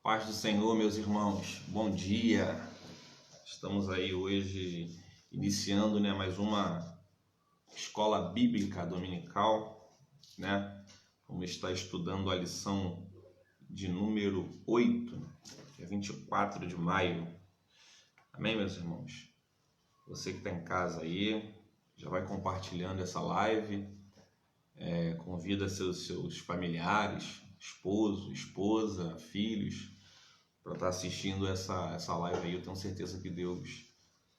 Paz do Senhor, meus irmãos, bom dia. Estamos aí hoje iniciando, mais uma escola bíblica dominical, Vamos estar estudando a lição de número 8, que é 24 de maio. Amém, meus irmãos? Você que está em casa aí, já vai compartilhando essa live, convida seus familiares, esposo, esposa, filhos, para estar assistindo essa live aí. Eu tenho certeza que Deus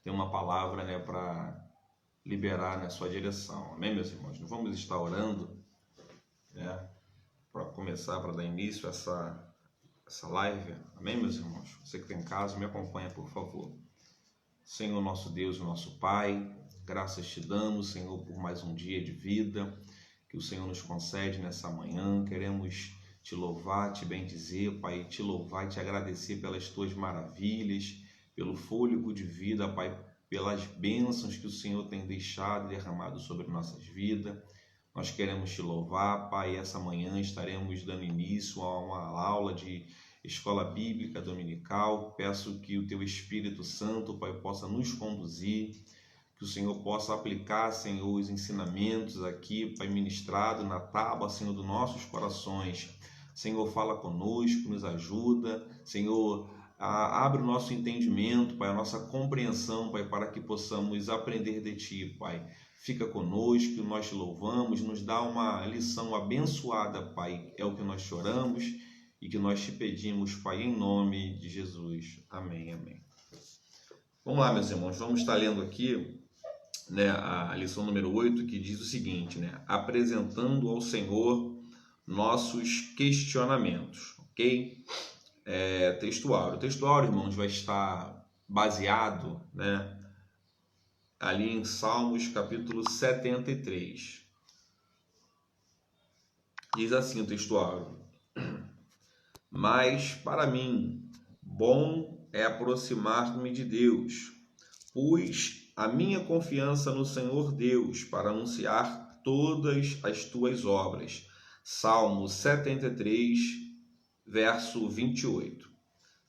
tem uma palavra, para liberar na sua direção. Amém, meus irmãos? Nós vamos estar orando, para começar, para dar início a essa live. Amém, meus irmãos? Você que está em casa, me acompanha, por favor. Senhor, nosso Deus, nosso Pai, graças te damos, Senhor, por mais um dia de vida que o Senhor nos concede nessa manhã. Queremos te louvar, te bendizer, Pai, te louvar e te agradecer pelas tuas maravilhas, pelo fôlego de vida, Pai, pelas bênçãos que o Senhor tem deixado e derramado sobre nossas vidas. Nós queremos te louvar, Pai. Essa manhã estaremos dando início a uma aula de escola bíblica dominical. Peço que o teu Espírito Santo, Pai, possa nos conduzir, que o Senhor possa aplicar, Senhor, os ensinamentos aqui, Pai, ministrado na tábua, Senhor, dos nossos corações. Senhor, fala conosco, nos ajuda, Senhor, abre o nosso entendimento, Pai, a nossa compreensão, Pai, para que possamos aprender de Ti, Pai. Fica conosco, nós te louvamos, nos dá uma lição abençoada, Pai, é o que nós choramos e que nós te pedimos, Pai, em nome de Jesus. Amém, amém. Vamos lá, meus irmãos, vamos estar lendo aqui, a lição número 8, que diz o seguinte, apresentando ao Senhor nossos questionamentos, ok? Textuário. O textuário, irmãos, vai estar baseado, ali em Salmos, capítulo 73. Diz assim o textuário: mas para mim, bom é aproximar-me de Deus, pus a minha confiança no Senhor Deus para anunciar todas as tuas obras. Salmo 73, verso 28.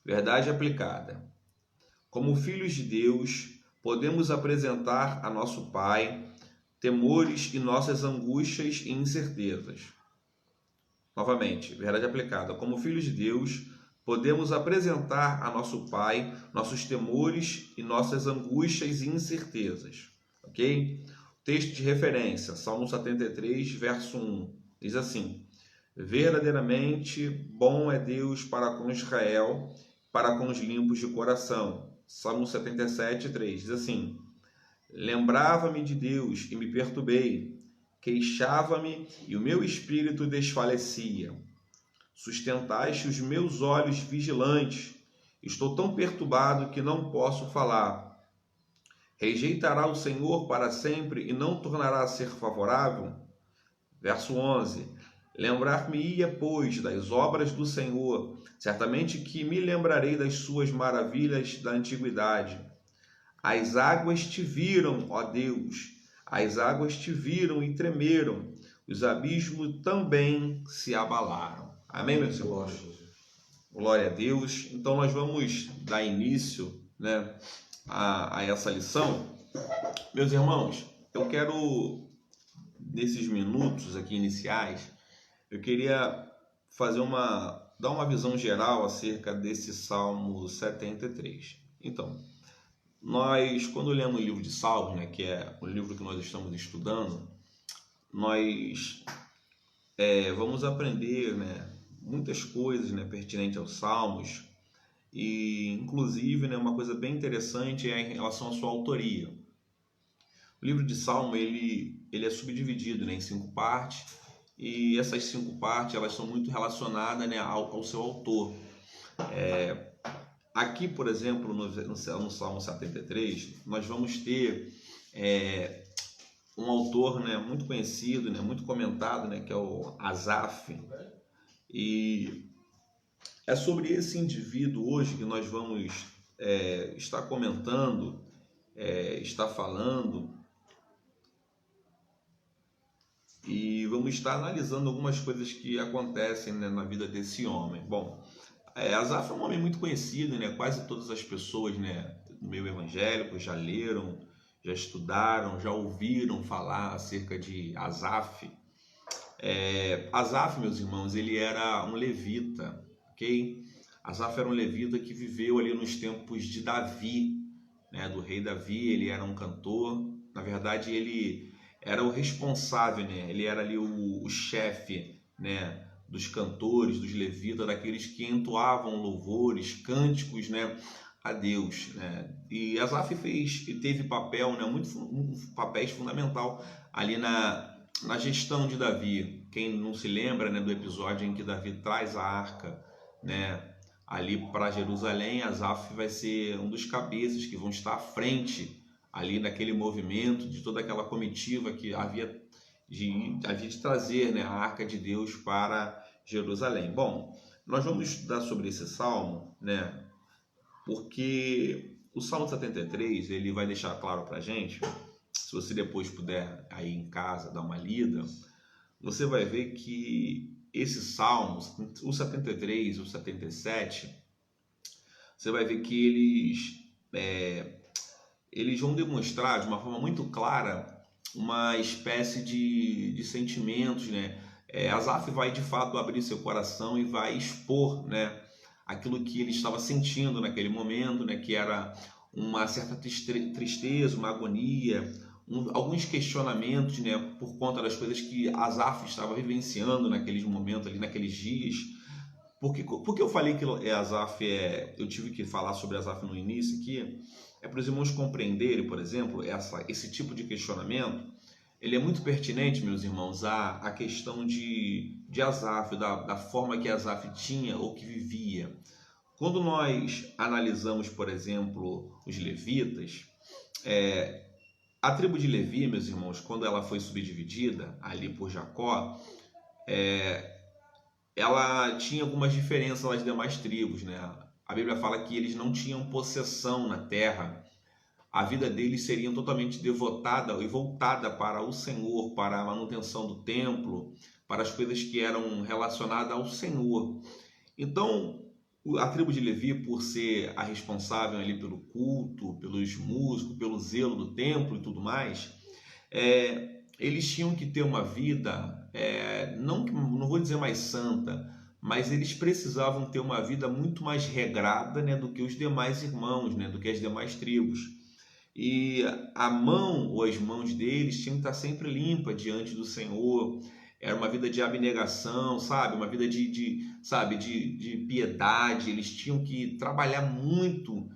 Verdade aplicada. Como filhos de Deus, podemos apresentar a nosso Pai temores e nossas angústias e incertezas. Novamente, verdade aplicada. Como filhos de Deus, podemos apresentar a nosso Pai nossos temores e nossas angústias e incertezas. Ok? Texto de referência, Salmo 73, verso 1. Diz assim: verdadeiramente bom é Deus para com Israel, para com os limpos de coração. Salmo 77, 3. Diz assim: lembrava-me de Deus e me perturbei, queixava-me e o meu espírito desfalecia. Sustentaste os meus olhos vigilantes, estou tão perturbado que não posso falar. Rejeitará o Senhor para sempre e não tornará a ser favorável? Verso 11. Lembrar-me-ia, pois, das obras do Senhor, certamente que me lembrarei das suas maravilhas da antiguidade. As águas te viram, ó Deus, as águas te viram e tremeram, os abismos também se abalaram. Amém, meus irmãos? Glória a Deus. Então nós vamos dar início, a essa lição. Meus irmãos, eu quero, nesses minutos aqui iniciais, eu queria dar uma visão geral acerca desse Salmo 73. Então, nós, quando lemos o livro de Salmos, que é o livro que nós estamos estudando, nós vamos aprender, muitas coisas, pertinentes aos Salmos, e inclusive, uma coisa bem interessante é em relação à sua autoria. O livro de Salmo, ele é subdividido, em 5 partes, e essas 5 partes, elas são muito relacionadas, ao seu autor. Aqui, por exemplo, no Salmo 73, nós vamos ter um autor, muito conhecido, muito comentado, que é o Asaf. E é sobre esse indivíduo hoje que nós vamos estar comentando, estar falando, e vamos estar analisando algumas coisas que acontecem, na vida desse homem. Bom, Asaf é um homem muito conhecido, né? Quase todas as pessoas, né, no meio evangélico já leram, já estudaram, já ouviram falar acerca de Asaf. Asaf, meus irmãos, ele era um levita, ok? Asaf era um levita que viveu ali nos tempos de Davi, né, do rei Davi. Ele era um cantor, na verdade ele era o responsável, né? Ele era ali o chefe, né, dos cantores, dos levitas, daqueles que entoavam louvores, cânticos, né, a Deus, né? E Asaf teve papel, né, papéis fundamental ali na gestão de Davi. Quem não se lembra, né, do episódio em que Davi traz a arca, né, ali para Jerusalém, Asaf vai ser um dos cabeças que vão estar à frente ali naquele movimento de toda aquela comitiva que havia de trazer, né, a arca de Deus para Jerusalém. Bom, nós vamos estudar sobre esse salmo, né, porque o Salmo 73 ele vai deixar claro para a gente. Se você depois puder aí em casa dar uma lida, você vai ver que esses salmos, o 73, o 77, você vai ver que eles vão demonstrar de uma forma muito clara uma espécie de sentimentos, né? Asaf vai de fato abrir seu coração e vai expor, né, aquilo que ele estava sentindo naquele momento, né, que era uma certa tristeza, uma agonia, alguns questionamentos, né, por conta das coisas que Asaf estava vivenciando naqueles momentos, ali naqueles dias. Porque eu falei que Asaf eu tive que falar sobre Asaf no início aqui, para os irmãos compreenderem, por exemplo, esse tipo de questionamento. Ele é muito pertinente, meus irmãos, a questão de Asaf, da forma que Asaf tinha ou que vivia. Quando nós analisamos, por exemplo, os levitas, a tribo de Levi, meus irmãos, quando ela foi subdividida ali por Jacó, ela tinha algumas diferenças das demais tribos, né? A Bíblia fala que eles não tinham possessão na terra. A vida deles seria totalmente devotada e voltada para o Senhor, para a manutenção do templo, para as coisas que eram relacionadas ao Senhor. Então, a tribo de Levi, por ser a responsável ali pelo culto, pelos músicos, pelo zelo do templo e tudo mais, eles tinham que ter uma vida, não vou dizer mais santa, mas eles precisavam ter uma vida muito mais regrada, né, do que os demais irmãos, né, do que as demais tribos. E a mão ou as mãos deles tinham que estar sempre limpa diante do Senhor. Era uma vida de abnegação, sabe? Uma vida de piedade. Eles tinham que trabalhar muito,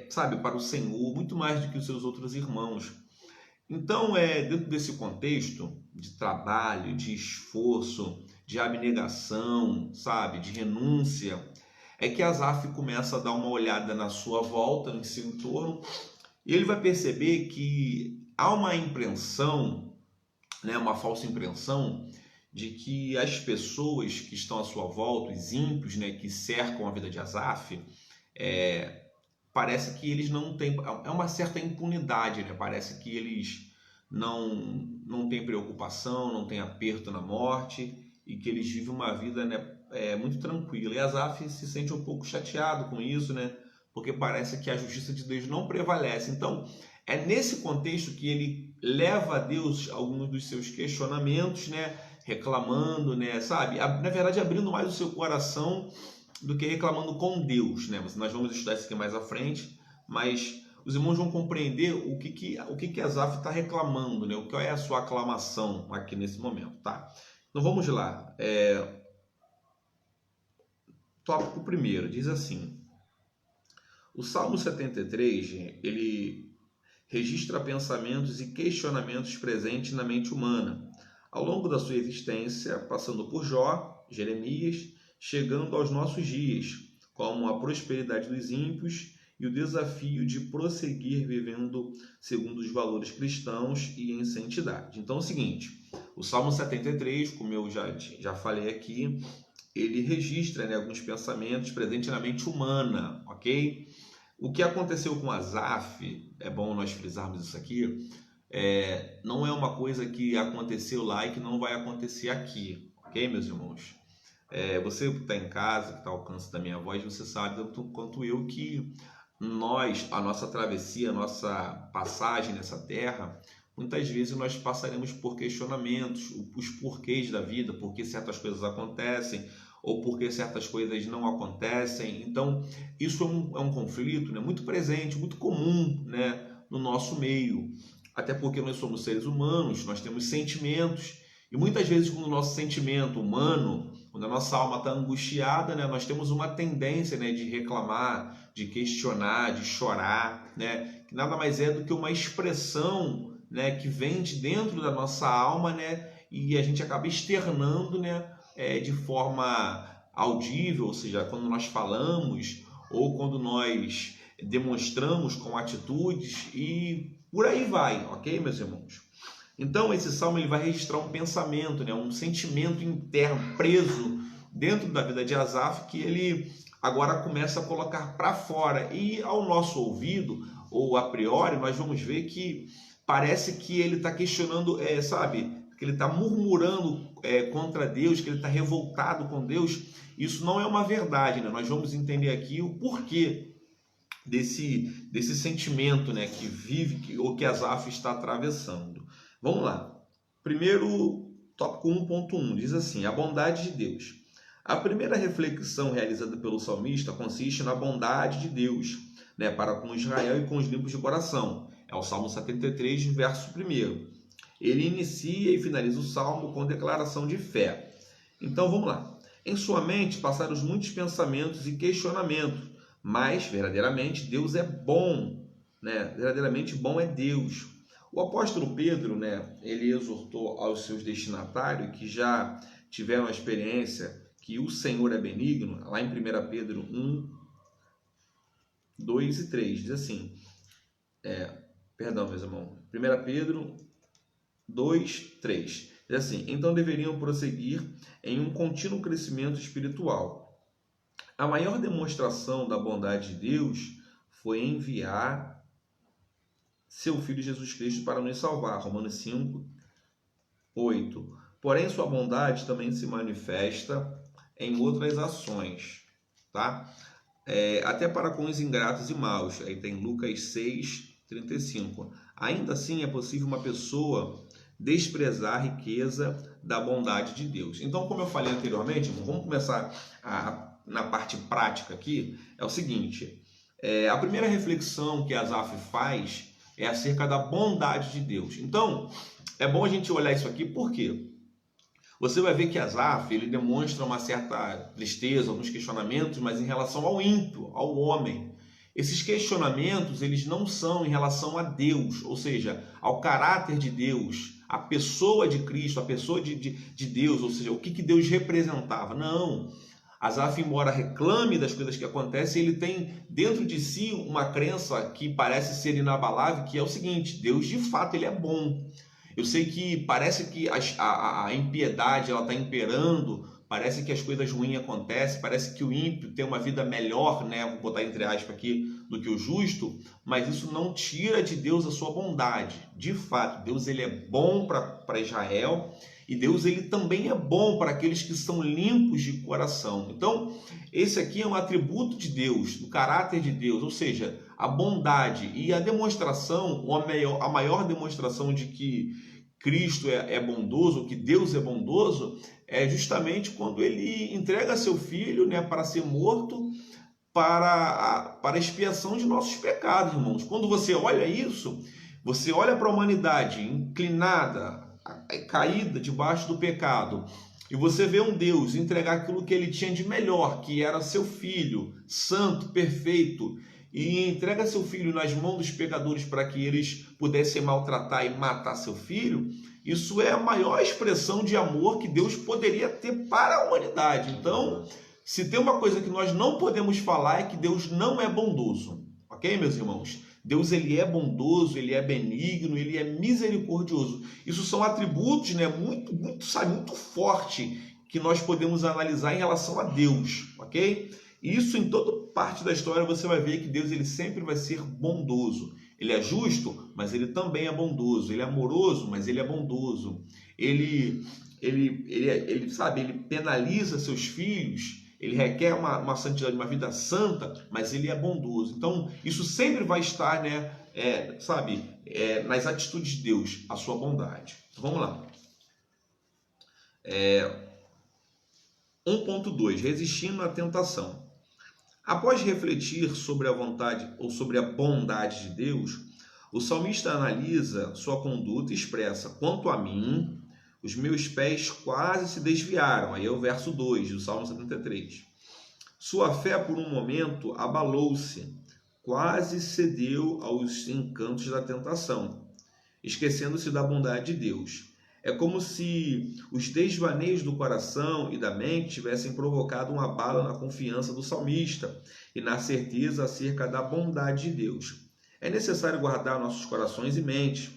sabe, para o Senhor, muito mais do que os seus outros irmãos. Então, dentro desse contexto de trabalho, de esforço, de abnegação, sabe, de renúncia, é que Asaf começa a dar uma olhada na sua volta, no seu entorno, e ele vai perceber que há uma impressão, né, uma falsa impressão, de que as pessoas que estão à sua volta, os ímpios, né, que cercam a vida de Asaf, parece que eles não têm, uma certa impunidade, né? Parece que eles não têm preocupação, não têm aperto na morte e que eles vivem uma vida, né, muito tranquila. E Asaf se sente um pouco chateado com isso, né? Porque parece que a justiça de Deus não prevalece. Então, é nesse contexto que ele leva a Deus alguns dos seus questionamentos, né? Reclamando, né? Sabe? Na verdade, abrindo mais o seu coração do que reclamando com Deus, né? Nós vamos estudar isso aqui mais à frente, mas os irmãos vão compreender o que Asaf está reclamando, né? Qual é a sua aclamação aqui nesse momento, tá? Então vamos lá. Tópico primeiro, diz assim: o Salmo 73, ele registra pensamentos e questionamentos presentes na mente humana ao longo da sua existência, passando por Jó, Jeremias, chegando aos nossos dias, como a prosperidade dos ímpios e o desafio de prosseguir vivendo segundo os valores cristãos e em santidade. Então é o seguinte, o Salmo 73, como eu já falei aqui, ele registra, né, alguns pensamentos presentes na mente humana, ok? O que aconteceu com Asaf, é bom nós frisarmos isso aqui, não é uma coisa que aconteceu lá e que não vai acontecer aqui, ok, meus irmãos? Você que está em casa, que está ao alcance da minha voz, você sabe tanto quanto eu que a nossa travessia, a nossa passagem nessa terra, muitas vezes nós passaremos por questionamentos, os porquês da vida, por que certas coisas acontecem ou por que certas coisas não acontecem. Então, isso é um conflito, né, muito presente, muito comum, né, no nosso meio. Até porque nós somos seres humanos, nós temos sentimentos, e muitas vezes quando o nosso sentimento humano, quando a nossa alma está angustiada, né, nós temos uma tendência, né, de reclamar, de questionar, de chorar, né, que nada mais é do que uma expressão, né, que vem de dentro da nossa alma, né, e a gente acaba externando, né, de forma audível, ou seja, quando nós falamos ou quando nós demonstramos com atitudes e por aí vai, ok, meus irmãos? Então esse salmo ele vai registrar um pensamento, né, um sentimento interno preso dentro da vida de Asaf que ele agora começa a colocar para fora, e ao nosso ouvido ou a priori nós vamos ver que parece que ele está questionando, que ele está murmurando contra Deus, que ele está revoltado com Deus. Isso não é uma verdade, né? Nós vamos entender aqui o porquê desse sentimento, né, que vive, ou que Asaf está atravessando. Vamos lá. Primeiro, tópico 1.1, diz assim: a bondade de Deus. A primeira reflexão realizada pelo salmista consiste na bondade de Deus, né, para com Israel e com os limpos de coração. É o Salmo 73, verso 1. Ele inicia e finaliza o salmo com declaração de fé. Então vamos lá. Em sua mente passaram muitos pensamentos e questionamentos, mas verdadeiramente Deus é bom, né? Verdadeiramente bom é Deus. O apóstolo Pedro, né, ele exortou aos seus destinatários que já tiveram a experiência que o Senhor é benigno, lá em 1 Pedro 1, 2 e 3, diz assim, meus irmãos, 1 Pedro 2, 3, diz assim: então deveriam prosseguir em um contínuo crescimento espiritual. A maior demonstração da bondade de Deus foi enviar seu Filho Jesus Cristo para nos salvar, Romanos 5, 8. Porém, sua bondade também se manifesta em outras ações, tá? Até para com os ingratos e maus. Aí tem Lucas 6, 35. Ainda assim, é possível uma pessoa desprezar a riqueza da bondade de Deus. Então, como eu falei anteriormente, vamos começar na parte prática aqui. É o seguinte: a primeira reflexão que Asaf faz é acerca da bondade de Deus. Então, é bom a gente olhar isso aqui, por quê? Você vai ver que Asaf, ele demonstra uma certa tristeza, alguns questionamentos, mas em relação ao ímpio, ao homem. Esses questionamentos, eles não são em relação a Deus, ou seja, ao caráter de Deus, a pessoa de Cristo, a pessoa de Deus, ou seja, o que Deus representava. Não. Asaf, embora reclame das coisas que acontecem, ele tem dentro de si uma crença que parece ser inabalável, que é o seguinte: Deus de fato ele é bom. Eu sei que parece que a impiedade ela está imperando, parece que as coisas ruins acontecem, parece que o ímpio tem uma vida melhor, né? Vou botar entre aspas aqui, do que o justo, mas isso não tira de Deus a sua bondade. De fato, Deus ele é bom para Israel, e Deus ele também é bom para aqueles que são limpos de coração. Então, esse aqui é um atributo de Deus, do caráter de Deus, ou seja, a bondade e a demonstração, a maior demonstração de que Cristo é bondoso, que Deus é bondoso, é justamente quando ele entrega seu filho, né, para ser morto para a expiação de nossos pecados, irmãos. Quando você olha isso, você olha para a humanidade inclinada, caída debaixo do pecado, e você vê um Deus entregar aquilo que ele tinha de melhor, que era seu filho, santo, perfeito, e entrega seu filho nas mãos dos pecadores para que eles pudessem maltratar e matar seu filho. Isso é a maior expressão de amor que Deus poderia ter para a humanidade. Então, se tem uma coisa que nós não podemos falar é que Deus não é bondoso, ok, meus irmãos? Deus ele é bondoso, ele é benigno, ele é misericordioso. Isso são atributos, né, muito forte que nós podemos analisar em relação a Deus, ok? E isso em toda parte da história você vai ver que Deus ele sempre vai ser bondoso. Ele é justo, mas ele também é bondoso. Ele é amoroso, mas ele é bondoso. Ele sabe, ele penaliza seus filhos, ele requer uma santidade, uma vida santa, mas ele é bondoso. Então, isso sempre vai estar, né, nas atitudes de Deus, a sua bondade. Então, vamos lá. 1.2, resistindo à tentação. Após refletir sobre a vontade ou sobre a bondade de Deus, o salmista analisa sua conduta e expressa: quanto a mim, os meus pés quase se desviaram. Aí é o verso 2 do Salmo 73. Sua fé por um momento abalou-se, quase cedeu aos encantos da tentação, esquecendo-se da bondade de Deus. É como se os desvaneios do coração e da mente tivessem provocado um abalo na confiança do salmista e na certeza acerca da bondade de Deus. É necessário guardar nossos corações e mentes.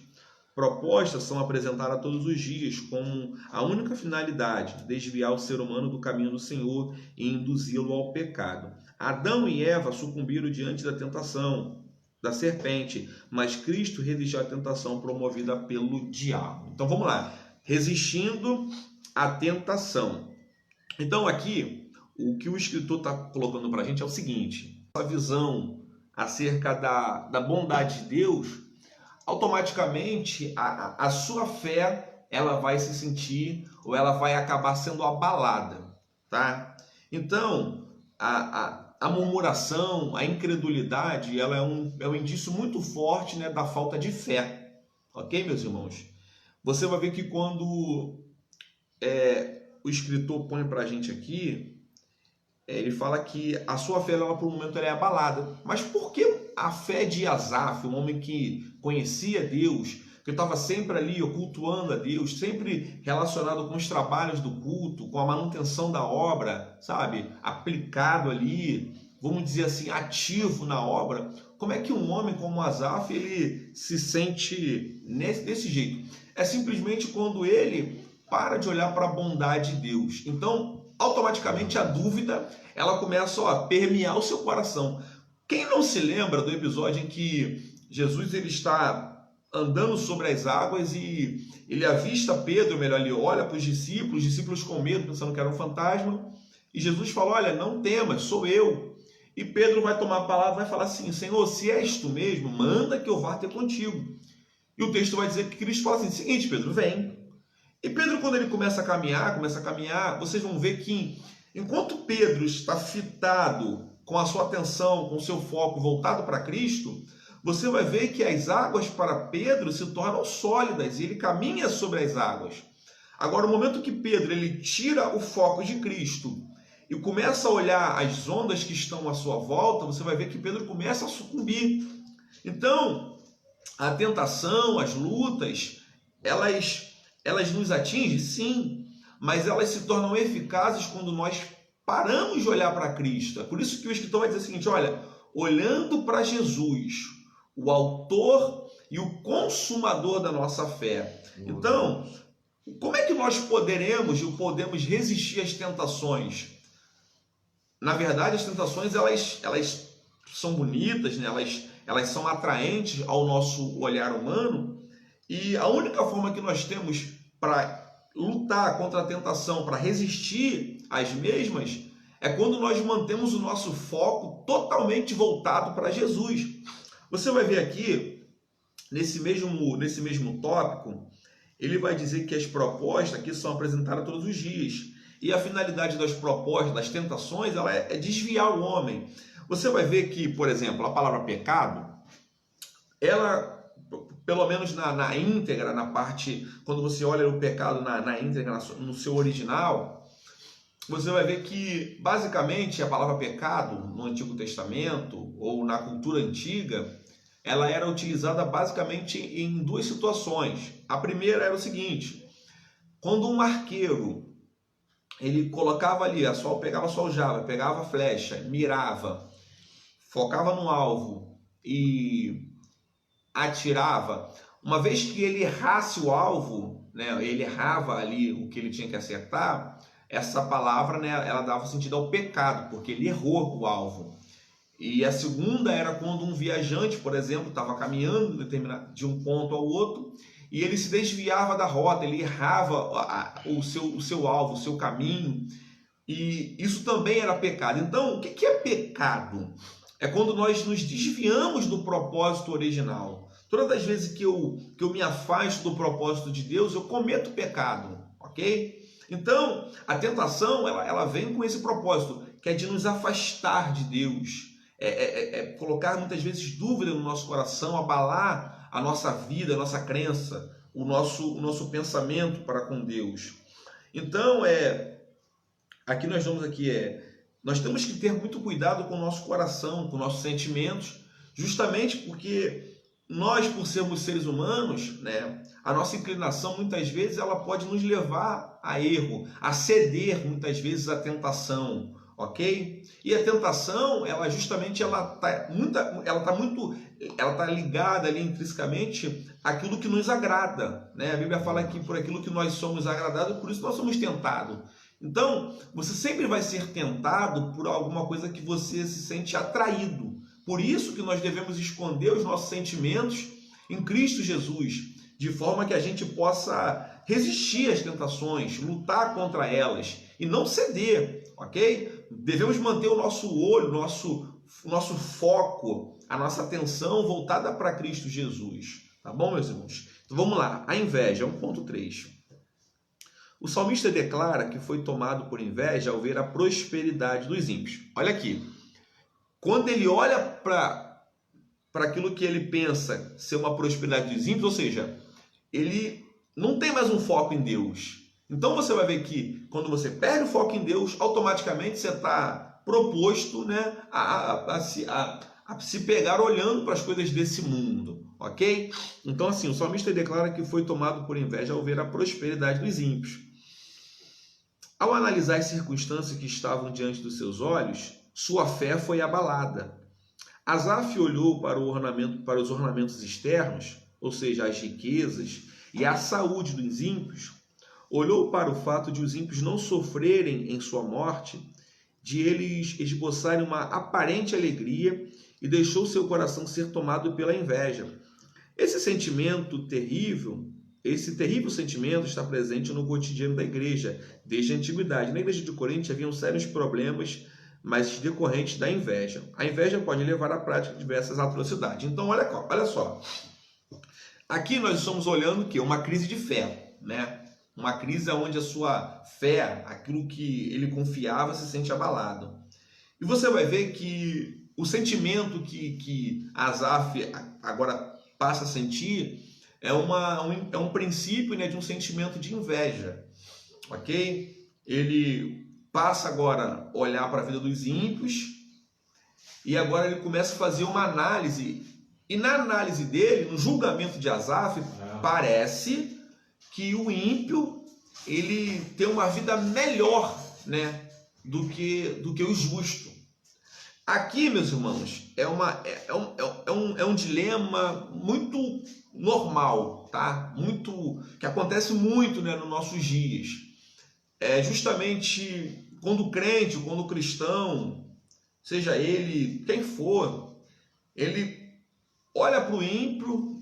Propostas são apresentadas todos os dias com a única finalidade de desviar o ser humano do caminho do Senhor e induzi-lo ao pecado. Adão e Eva sucumbiram diante da tentação da serpente, mas Cristo resistiu à tentação promovida pelo diabo. Então vamos lá, resistindo à tentação. Então aqui, o que o escritor está colocando para a gente é o seguinte: a visão acerca da bondade de Deus, automaticamente a sua fé ela vai se sentir, ou ela vai acabar sendo abalada, tá? Então, a murmuração, a incredulidade, ela é um indício muito forte, né, da falta de fé. Ok, meus irmãos? Você vai ver que quando o escritor põe para a gente aqui, ele fala que a sua fé, ela, por um momento, ela é abalada. Mas por que a fé de Asaf, um homem que conhecia Deus, que estava sempre ali cultuando a Deus, sempre relacionado com os trabalhos do culto, com a manutenção da obra, sabe? Aplicado ali, vamos dizer assim, ativo na obra. Como é que um homem como Asaf, ele se sente desse jeito? É simplesmente quando ele para de olhar para a bondade de Deus. Então, automaticamente a dúvida, ela começa a permear o seu coração. Quem não se lembra do episódio em que Jesus ele está andando sobre as águas e ele avista Pedro, melhor, ele olha para os discípulos com medo, pensando que era um fantasma, e Jesus fala: olha, não temas, sou eu. E Pedro vai tomar a palavra, vai falar assim: Senhor, se és tu mesmo, manda que eu vá ter contigo. E o texto vai dizer que Cristo fala assim: seguinte, Pedro, vem. E Pedro, quando ele começa a caminhar, vocês vão ver que enquanto Pedro está fitado, com a sua atenção, com o seu foco voltado para Cristo, você vai ver que as águas para Pedro se tornam sólidas e ele caminha sobre as águas. Agora, no momento que Pedro ele tira o foco de Cristo e começa a olhar as ondas que estão à sua volta, você vai ver que Pedro começa a sucumbir. Então, a tentação, as lutas, elas nos atingem, sim, mas elas se tornam eficazes quando nós paramos de olhar para Cristo. É por isso que o escritor vai dizer o seguinte: olha, olhando para Jesus, o autor e o consumador da nossa fé. Então, como é que nós podemos resistir às tentações? Na verdade, as tentações, elas são bonitas, né? Elas são atraentes ao nosso olhar humano, e a única forma que nós temos para lutar contra a tentação, para resistir às mesmas, é quando nós mantemos o nosso foco totalmente voltado para Jesus. Você vai ver aqui, nesse mesmo tópico, ele vai dizer que as propostas aqui são apresentadas todos os dias. E a finalidade das propostas, das tentações, ela é desviar o homem. Você vai ver que, por exemplo, a palavra pecado, ela, pelo menos na íntegra, na parte, quando você olha o pecado na íntegra, no seu original, você vai ver que, basicamente, a palavra pecado, no Antigo Testamento, ou na cultura antiga, ela era utilizada basicamente em duas situações. A primeira era o seguinte: quando um arqueiro, ele colocava ali, pegava a sua aljava, pegava a flecha, mirava, focava no alvo e atirava, uma vez que ele errasse o alvo, né, ele errava ali o que ele tinha que acertar, essa palavra, né, ela dava sentido ao pecado, porque ele errou o alvo. E a segunda era quando um viajante, por exemplo, estava caminhando de um ponto ao outro e ele se desviava da rota, ele errava o seu alvo, o seu caminho, e isso também era pecado. Então, o que é pecado? É quando nós nos desviamos do propósito original. Todas as vezes que eu me afasto do propósito de Deus, eu cometo pecado, ok? Então, a tentação, ela vem com esse propósito, que é de nos afastar de Deus, colocar muitas vezes dúvida no nosso coração, abalar a nossa vida, a nossa crença, o nosso pensamento para com Deus. Então, aqui nós vamos nós temos que ter muito cuidado com o nosso coração, com nossos sentimentos, justamente porque nós, por sermos seres humanos, né, a nossa inclinação muitas vezes ela pode nos levar a erro, a ceder muitas vezes à tentação, ok? E a tentação, ela justamente tá ligada ali intrinsecamente àquilo que nos agrada, né? A Bíblia fala que por aquilo que nós somos agradados, por isso nós somos tentados. Então, você sempre vai ser tentado por alguma coisa que você se sente atraído. Por isso que nós devemos esconder os nossos sentimentos em Cristo Jesus, de forma que a gente possa resistir às tentações, lutar contra elas e não ceder, ok? Devemos manter o nosso olho, o nosso foco, a nossa atenção voltada para Cristo Jesus. Tá bom, meus irmãos? Então vamos lá. A inveja, 1.3. O salmista declara que foi tomado por inveja ao ver a prosperidade dos ímpios. Olha aqui. Quando ele olha para aquilo que ele pensa ser uma prosperidade dos ímpios, ou seja, ele não tem mais um foco em Deus. Então você vai ver que quando você perde o foco em Deus, automaticamente você está proposto, né, a se pegar olhando para as coisas desse mundo, ok? Então assim, o salmista declara que foi tomado por inveja ao ver a prosperidade dos ímpios. Ao analisar as circunstâncias que estavam diante dos seus olhos, sua fé foi abalada. Asaf olhou para os ornamentos externos, ou seja, as riquezas e a saúde dos ímpios, olhou para o fato de os ímpios não sofrerem em sua morte, de eles esboçarem uma aparente alegria, e deixou seu coração ser tomado pela inveja. Esse terrível sentimento está presente no cotidiano da igreja, desde a antiguidade. Na igreja de Corinto haviam sérios problemas, mas decorrentes da inveja. A inveja pode levar à prática de diversas atrocidades. Então, olha só. Aqui nós estamos olhando que uma crise de fé, né? Uma crise onde a sua fé, aquilo que ele confiava, se sente abalado. E você vai ver que o sentimento que Asaf agora passa a sentir é um princípio, né, de um sentimento de inveja, ok? Ele passa agora a olhar para a vida dos ímpios e agora ele começa a fazer uma análise. E na análise dele, no julgamento de Asaf, parece que o ímpio ele tem uma vida melhor, né, do que o justo. Aqui, meus irmãos, é um dilema muito normal, tá? Que acontece muito, né, nos nossos dias. Justamente quando o crente, quando o cristão, seja ele quem for, ele olha para o ímpio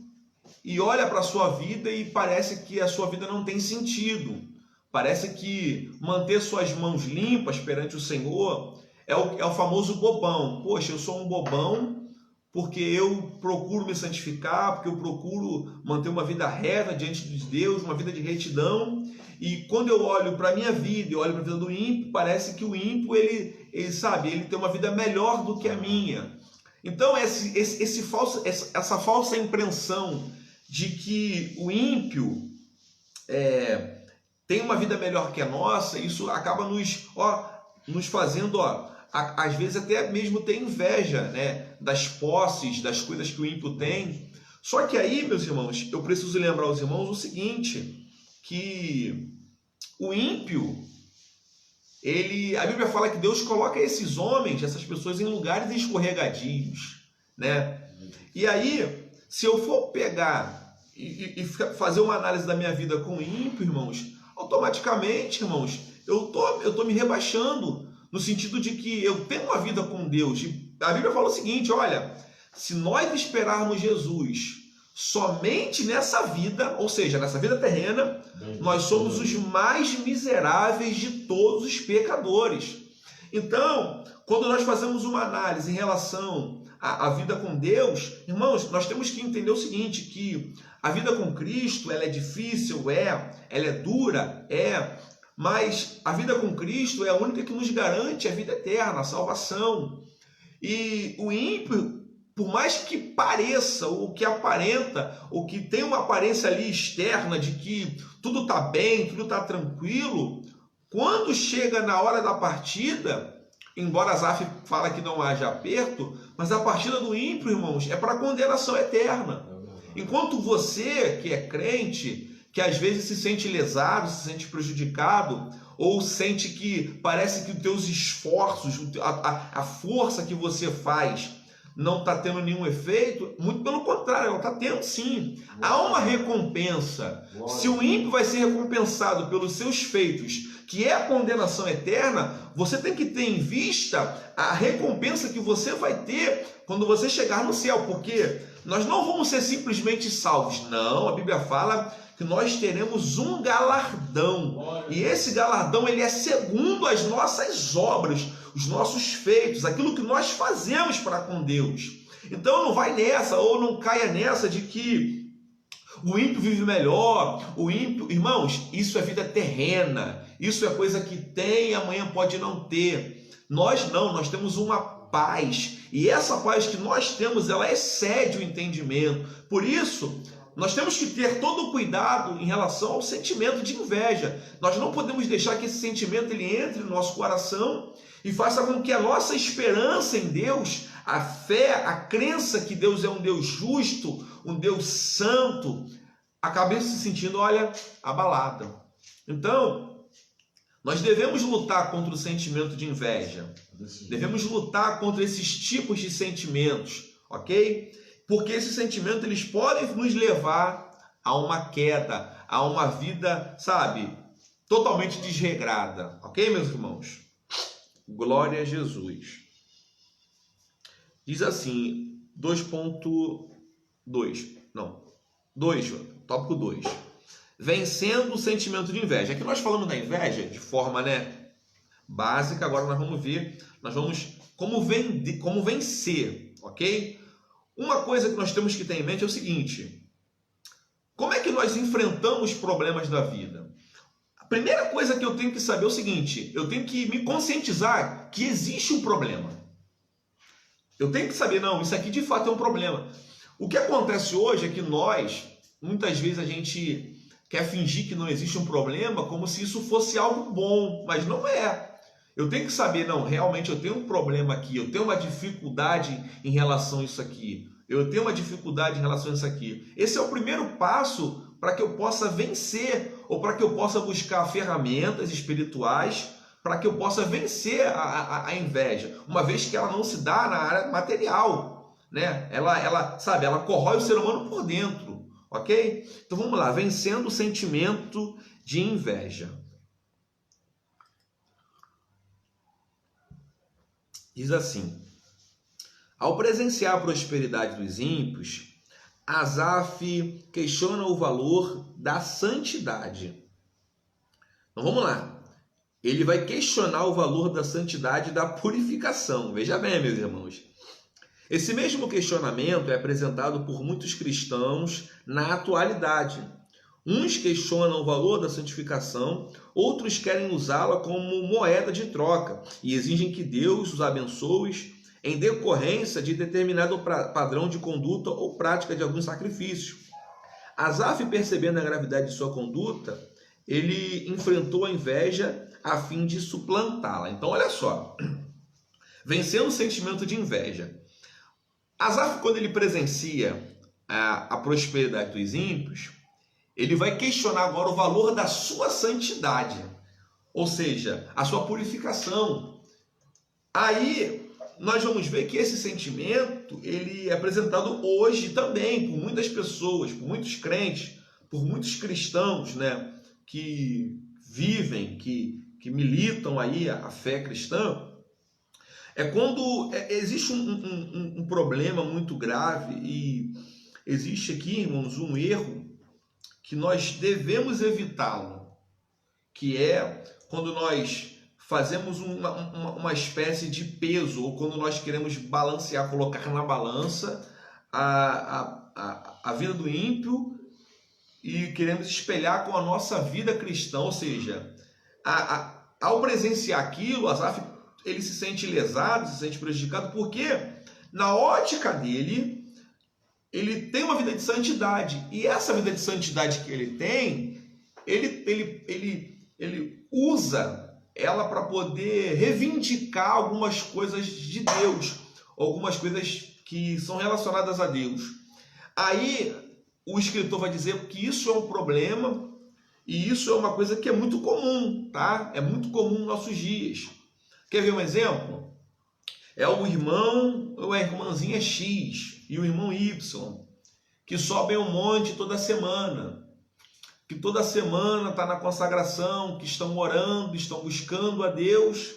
e olha para a sua vida e parece que a sua vida não tem sentido. Parece que manter suas mãos limpas perante o Senhor é o famoso bobão. Poxa, eu sou um bobão porque eu procuro me santificar, porque eu procuro manter uma vida reta diante de Deus, uma vida de retidão. E quando eu olho para a minha vida e olho para a vida do ímpio, parece que o ímpio, ele tem uma vida melhor do que a minha. Então, essa falsa impressão de que o ímpio tem uma vida melhor que a nossa, isso acaba nos fazendo, às vezes até mesmo ter inveja, né, das posses, das coisas que o ímpio tem. Só que aí, meus irmãos, eu preciso lembrar aos irmãos o seguinte, que o ímpio, a Bíblia fala que Deus coloca esses homens, essas pessoas, em lugares escorregadios, né? E aí, se eu for pegar e fazer uma análise da minha vida com o ímpio, irmãos, automaticamente, irmãos, eu tô me rebaixando, no sentido de que eu tenho uma vida com Deus. E a Bíblia fala o seguinte, olha, se nós esperarmos Jesus somente nessa vida, ou seja, nessa vida terrena, nós somos os mais miseráveis de todos os pecadores. Então, quando nós fazemos uma análise em relação à vida com Deus, irmãos, nós temos que entender o seguinte, que a vida com Cristo, ela é difícil, ela é dura, mas a vida com Cristo é a única que nos garante a vida eterna, a salvação. E o ímpio, por mais que pareça, ou que aparenta, ou que tem uma aparência ali externa de que tudo está bem, tudo está tranquilo, quando chega na hora da partida, embora Asaf fala que não haja aperto, mas a partida do ímpio, irmãos, é para a condenação eterna. Enquanto você, que é crente, que às vezes se sente lesado, se sente prejudicado, ou sente que parece que os teus esforços, a força que você faz não está tendo nenhum efeito, muito pelo contrário, ela está tendo sim. Há uma recompensa. Se o ímpio vai ser recompensado pelos seus feitos, que é a condenação eterna, você tem que ter em vista a recompensa que você vai ter quando você chegar no céu, porque nós não vamos ser simplesmente salvos. Não, a Bíblia fala que nós teremos um galardão. E esse galardão, ele é segundo as nossas obras, os nossos feitos, aquilo que nós fazemos para com Deus. Então não vai nessa, ou não caia nessa de que o ímpio vive melhor, o ímpio... Irmãos, isso é vida terrena, isso é coisa que tem e amanhã pode não ter. Nós não, nós temos uma paz, e essa paz que nós temos, ela excede o entendimento. Por isso, nós temos que ter todo o cuidado em relação ao sentimento de inveja. Nós não podemos deixar que esse sentimento ele entre no nosso coração e faça com que a nossa esperança em Deus, a fé, a crença que Deus é um Deus justo, um Deus santo, acabe se sentindo, abalada. Então, nós devemos lutar contra o sentimento de inveja. Devemos lutar contra esses tipos de sentimentos, ok? Porque esses sentimentos, eles podem nos levar a uma queda, a uma vida, totalmente desregrada. Ok, meus irmãos? Glória a Jesus. Diz assim, 2, tópico 2. Vencendo o sentimento de inveja. Aqui nós falamos da inveja de forma, básica. Agora nós vamos ver, como vencer, ok? Uma coisa que nós temos que ter em mente é o seguinte: como é que nós enfrentamos problemas da vida? A primeira coisa que eu tenho que saber é o seguinte: eu tenho que me conscientizar que existe um problema. Eu tenho que saber, não, isso aqui de fato é um problema. O que acontece hoje é que muitas vezes a gente quer fingir que não existe um problema como se isso fosse algo bom, mas não é. Eu tenho que saber, não, realmente eu tenho um problema aqui, eu tenho uma dificuldade em relação a isso aqui, eu tenho uma dificuldade em relação a isso aqui. Esse é o primeiro passo para que eu possa vencer, ou para que eu possa buscar ferramentas espirituais, para que eu possa vencer a inveja, uma vez que ela não se dá na área material, né? Ela corrói o ser humano por dentro, ok? Então vamos lá, vencendo o sentimento de inveja. Diz assim: ao presenciar a prosperidade dos ímpios, Asaf questiona o valor da santidade. Então vamos lá. Ele vai questionar o valor da santidade e da purificação. Veja bem, meus irmãos. Esse mesmo questionamento é apresentado por muitos cristãos na atualidade. Uns questionam o valor da santificação, outros querem usá-la como moeda de troca e exigem que Deus os abençoe em decorrência de determinado padrão de conduta ou prática de algum sacrifício. Asaf, percebendo a gravidade de sua conduta, ele enfrentou a inveja a fim de suplantá-la. Então, olha só, vencendo o sentimento de inveja. Asaf, quando ele presencia a prosperidade dos ímpios, ele vai questionar agora o valor da sua santidade, ou seja, a sua purificação. Aí nós vamos ver que esse sentimento ele é apresentado hoje também por muitas pessoas, por muitos crentes, por muitos cristãos, que vivem, que militam aí a fé cristã. É quando existe um problema muito grave e existe aqui, irmãos, um erro que nós devemos evitá-lo, que é quando nós fazemos uma espécie de peso, ou quando nós queremos balancear, colocar na balança a vida do ímpio e queremos espelhar com a nossa vida cristã, ou seja, ao presenciar aquilo, Asaf, ele se sente lesado, se sente prejudicado, porque na ótica dele, ele tem uma vida de santidade, e essa vida de santidade que ele tem, ele usa ela para poder reivindicar algumas coisas de Deus, algumas coisas que são relacionadas a Deus. Aí o escritor vai dizer que isso é um problema, e isso é uma coisa que é muito comum, tá? É muito comum nos nossos dias. Quer ver um exemplo? É o irmão ou a irmãzinha X e o irmão Y, que sobem um monte toda semana, que toda semana está na consagração, que estão orando, estão buscando a Deus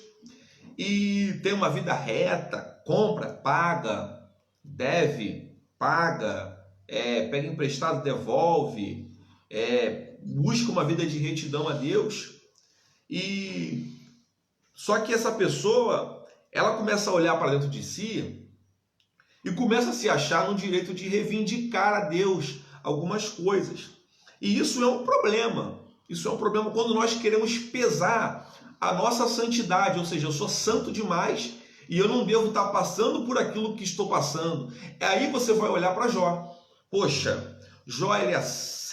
e tem uma vida reta, compra, paga, deve, paga, pega emprestado, devolve, busca uma vida de retidão a Deus. E só que essa pessoa, ela começa a olhar para dentro de si e começa a se achar no direito de reivindicar a Deus algumas coisas. E isso é um problema. Isso é um problema quando nós queremos pesar a nossa santidade, ou seja, eu sou santo demais e eu não devo estar passando por aquilo que estou passando. Aí você vai olhar para Jó. Poxa, Jó ele é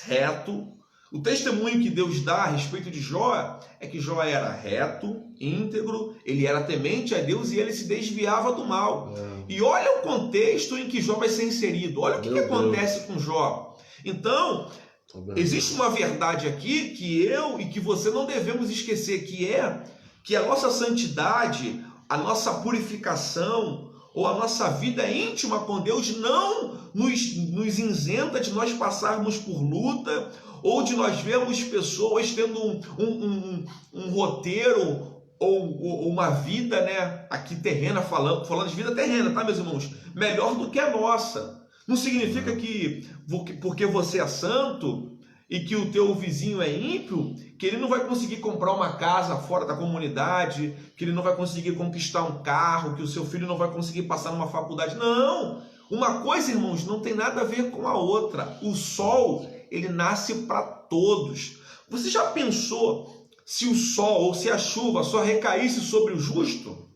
reto. O testemunho que Deus dá a respeito de Jó é que Jó era reto, íntegro, ele era temente a Deus e ele se desviava do mal. E olha o contexto em que Jó vai ser inserido. Olha o que acontece com Jó. Então, existe uma verdade aqui que eu e que você não devemos esquecer, que é que a nossa santidade, a nossa purificação ou a nossa vida íntima com Deus não nos isenta de nós passarmos por luta ou de nós vermos pessoas tendo um roteiro ou uma vida, né, aqui terrena, falando de vida terrena, tá, meus irmãos? Melhor do que a nossa. Não significa que porque você é santo e que o teu vizinho é ímpio, que ele não vai conseguir comprar uma casa fora da comunidade, que ele não vai conseguir conquistar um carro, que o seu filho não vai conseguir passar numa faculdade. Não! Uma coisa, irmãos, não tem nada a ver com a outra. O sol, ele nasce para todos. Você já pensou se o sol ou se a chuva só recaísse sobre o justo?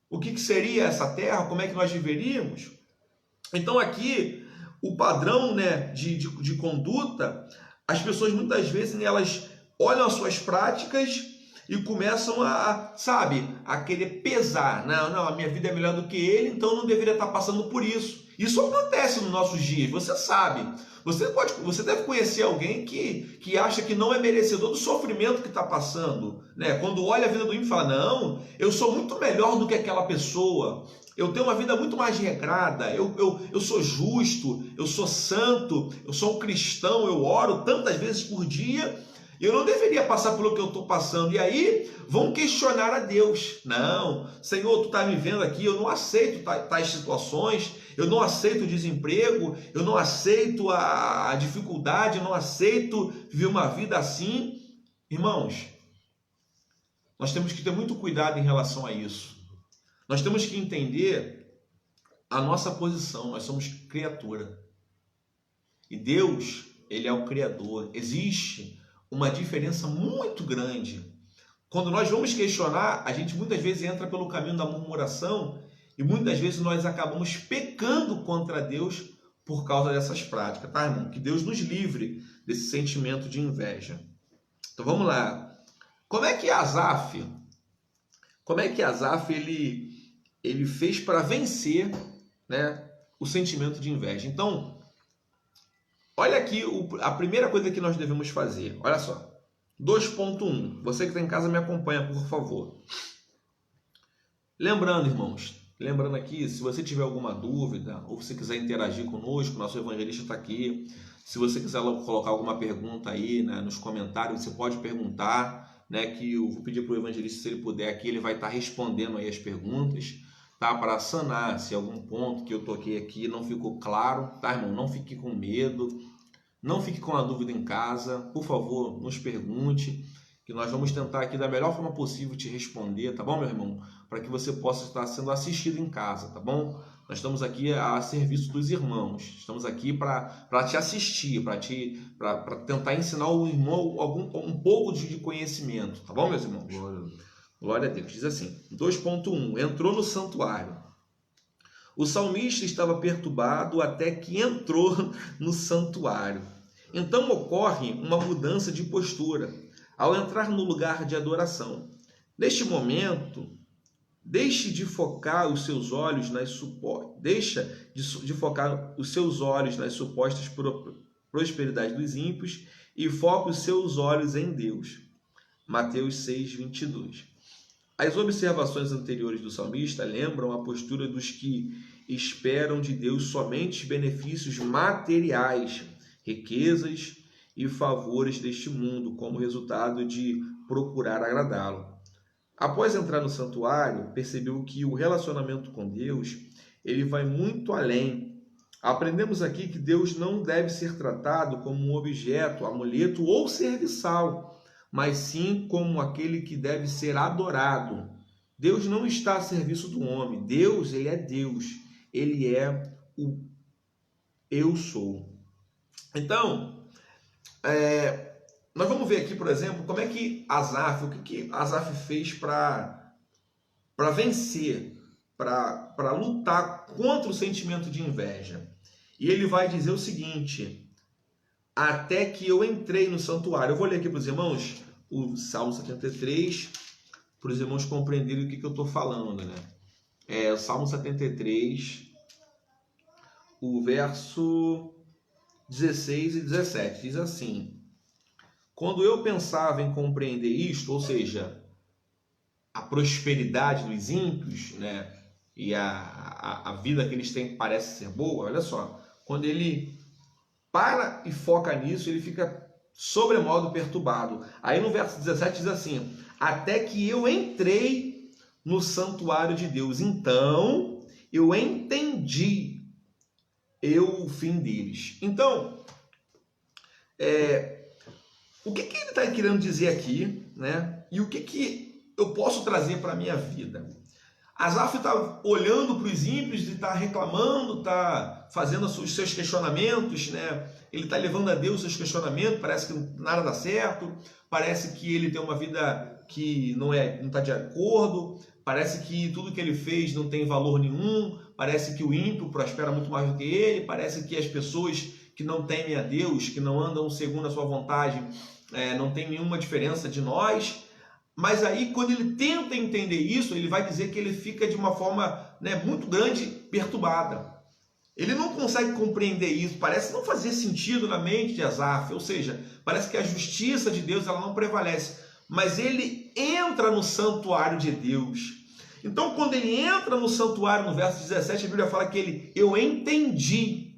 O que seria essa terra? Como é que nós viveríamos? Então aqui, o padrão, né, de conduta, as pessoas muitas vezes elas olham as suas práticas e começam a querer pesar. Não, a minha vida é melhor do que ele, então eu não deveria estar passando por isso. Isso acontece nos nossos dias, você sabe. Você deve conhecer alguém que acha que não é merecedor do sofrimento que está passando, né? Quando olha a vida do ímpio e fala, não, eu sou muito melhor do que aquela pessoa. Eu tenho uma vida muito mais regrada, eu sou justo, eu sou santo, eu sou um cristão, eu oro tantas vezes por dia, eu não deveria passar pelo que eu estou passando. E aí vão questionar a Deus. Não, Senhor, tu está me vendo aqui, eu não aceito tais situações, eu não aceito o desemprego, eu não aceito a dificuldade, eu não aceito viver uma vida assim. Irmãos, nós temos que ter muito cuidado em relação a isso. Nós temos que entender a nossa posição, nós somos criatura. E Deus, ele é o Criador. Existe uma diferença muito grande. Quando nós vamos questionar, a gente muitas vezes entra pelo caminho da murmuração e muitas vezes nós acabamos pecando contra Deus por causa dessas práticas, tá, irmão? Que Deus nos livre desse sentimento de inveja. Então vamos lá. Como é que Asaf ele fez para vencer, né, o sentimento de inveja? Então, olha aqui a primeira coisa que nós devemos fazer. Olha só. 2.1. Você que está em casa me acompanha, por favor. Lembrando, irmãos, aqui, se você tiver alguma dúvida ou se quiser interagir conosco, nosso evangelista está aqui. Se você quiser colocar alguma pergunta aí, né, nos comentários, você pode perguntar, né, que eu vou pedir para o evangelista, se ele puder aqui, ele vai estar respondendo aí as perguntas. tá? Para sanar se algum ponto que eu toquei aqui não ficou claro, tá, irmão? Não fique com medo, não fique com a dúvida em casa. Por favor, nos pergunte, que nós vamos tentar aqui da melhor forma possível te responder, tá bom, meu irmão? Para que você possa estar sendo assistido em casa, tá bom? Nós estamos aqui a serviço dos irmãos. Estamos aqui para te assistir, para tentar ensinar o irmão um pouco de conhecimento, tá bom, meus irmãos? Glória a Deus. Diz assim, 2.1, entrou no santuário. O salmista estava perturbado até que entrou no santuário. Então ocorre uma mudança de postura ao entrar no lugar de adoração. Neste momento, deixe de focar os seus olhos nas supostas prosperidades dos ímpios e foque os seus olhos em Deus. Mateus 6:22. As observações anteriores do salmista lembram a postura dos que esperam de Deus somente os benefícios materiais, riquezas e favores deste mundo, como resultado de procurar agradá-lo. Após entrar no santuário, percebeu que o relacionamento com Deus, ele vai muito além. Aprendemos aqui que Deus não deve ser tratado como um objeto, amuleto ou serviçal, mas sim como aquele que deve ser adorado. Deus não está a serviço do homem. Deus, ele é Deus. Ele é o eu sou. Então, nós vamos ver aqui, por exemplo, como é que Asaf, o que Asaf fez para vencer, para lutar contra o sentimento de inveja. E ele vai dizer o seguinte: até que eu entrei no santuário. Eu vou ler aqui para os irmãos o Salmo 73, para os irmãos compreenderem o que eu estou falando, né? O Salmo 73, o verso 16 e 17, diz assim: quando eu pensava em compreender isto, ou seja, a prosperidade dos ímpios, né? E a vida que eles têm parece ser boa, olha só, quando ele para e foca nisso, ele fica sobremodo perturbado. Aí no verso 17 diz assim: até que eu entrei no santuário de Deus, então eu entendi o fim deles. Então, o que ele está querendo dizer aqui, né? E o que eu posso trazer para a minha vida? Asaf está olhando para os ímpios e está reclamando, está fazendo os seus questionamentos, né? Ele está levando a Deus os seus questionamentos, parece que nada dá certo, parece que ele tem uma vida que não está de acordo, parece que tudo que ele fez não tem valor nenhum, parece que o ímpio prospera muito mais do que ele, parece que as pessoas que não temem a Deus, que não andam segundo a sua vontade, não tem nenhuma diferença de nós. Mas aí, quando ele tenta entender isso, ele vai dizer que ele fica de uma forma, né, muito grande, perturbada. Ele não consegue compreender isso, parece não fazer sentido na mente de Asaf, ou seja, parece que a justiça de Deus ela não prevalece. Mas ele entra no santuário de Deus. Então, quando ele entra no santuário, no verso 17, a Bíblia fala que eu entendi,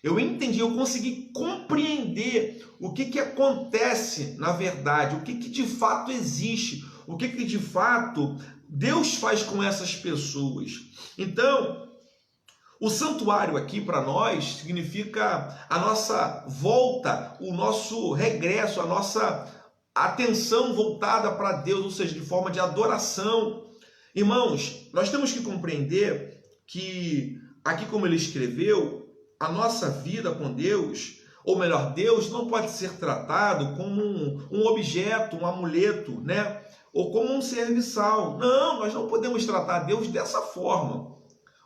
eu consegui compreender o que acontece na verdade, o que de fato existe, o que de fato Deus faz com essas pessoas. Então, o santuário aqui para nós significa a nossa volta, o nosso regresso, a nossa atenção voltada para Deus, ou seja, de forma de adoração. Irmãos, nós temos que compreender que, aqui como ele escreveu, a nossa vida com Deus, ou melhor, Deus não pode ser tratado como um objeto, um amuleto, né? Ou como um serviçal. Não, nós não podemos tratar Deus dessa forma.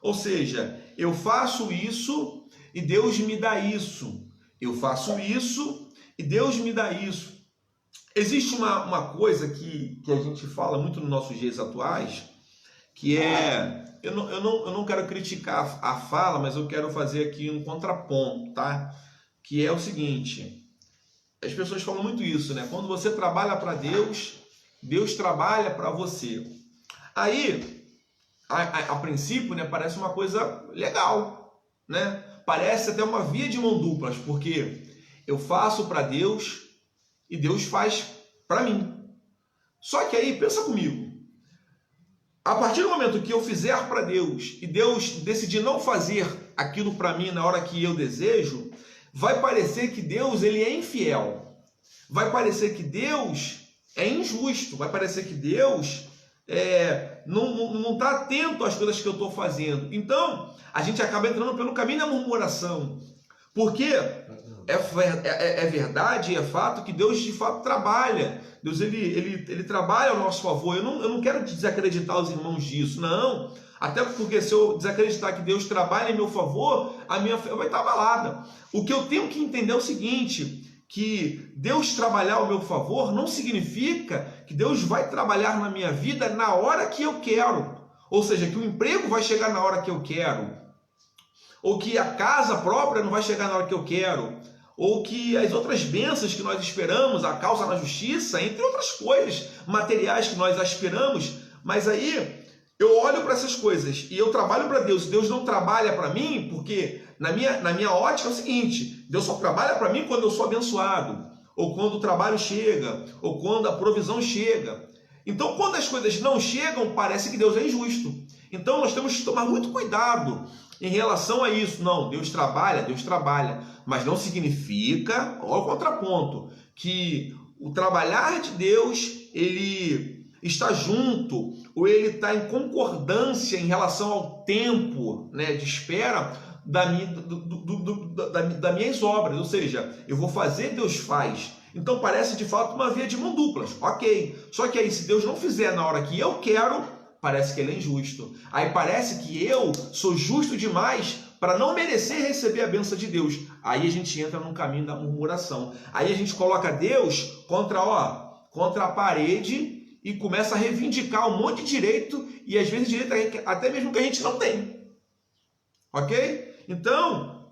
Ou seja, eu faço isso e Deus me dá isso. Eu faço isso e Deus me dá isso. Existe uma coisa que a gente fala muito nos nossos dias atuais, que eu não quero criticar a fala, mas eu quero fazer aqui um contraponto, tá? Que é o seguinte: as pessoas falam muito isso, né? Quando você trabalha para Deus, Deus trabalha para você. Aí, a princípio, né, parece uma coisa legal, né? Parece até uma via de mão duplas, porque eu faço para Deus e Deus faz para mim. Só que aí, pensa comigo, A partir do momento que eu fizer para Deus e Deus decidir não fazer aquilo para mim na hora que eu desejo, vai parecer que Deus ele é infiel. Vai parecer que Deus é injusto. Vai parecer que Deus não está atento às coisas que eu estou fazendo. Então, a gente acaba entrando pelo caminho da murmuração. Porque é verdade, é fato que Deus de fato trabalha. Deus ele trabalha ao nosso favor. Eu não quero desacreditar os irmãos disso, não. Até porque se eu desacreditar que Deus trabalha em meu favor, a minha fé vai estar abalada. O que eu tenho que entender é o seguinte, que Deus trabalhar ao meu favor não significa que Deus vai trabalhar na minha vida na hora que eu quero. Ou seja, que o emprego vai chegar na hora que eu quero. Ou que a casa própria não vai chegar na hora que eu quero. Ou que as outras bênçãos que nós esperamos, a causa na justiça, entre outras coisas materiais que nós aspiramos, mas aí eu olho para essas coisas e eu trabalho para Deus. Deus não trabalha para mim porque na minha ótica é o seguinte, Deus só trabalha para mim quando eu sou abençoado, ou quando o trabalho chega, ou quando a provisão chega. Então, quando as coisas não chegam, parece que Deus é injusto. Então, nós temos que tomar muito cuidado em relação a isso. Não, Deus trabalha, mas não significa, olha o contraponto, que o trabalhar de Deus, ele está junto, ou ele está em concordância em relação ao tempo, né, de espera das minhas obras. Ou seja, eu vou fazer, Deus faz. Então parece de fato uma via de mão duplas, ok. Só que aí se Deus não fizer na hora que eu quero, parece que ele é injusto. Aí parece que eu sou justo demais para não merecer receber a bênção de Deus. Aí a gente entra no caminho da murmuração. Aí a gente coloca Deus contra a parede e começa a reivindicar um monte de direito, e às vezes direito até mesmo que a gente não tem. Ok? Então,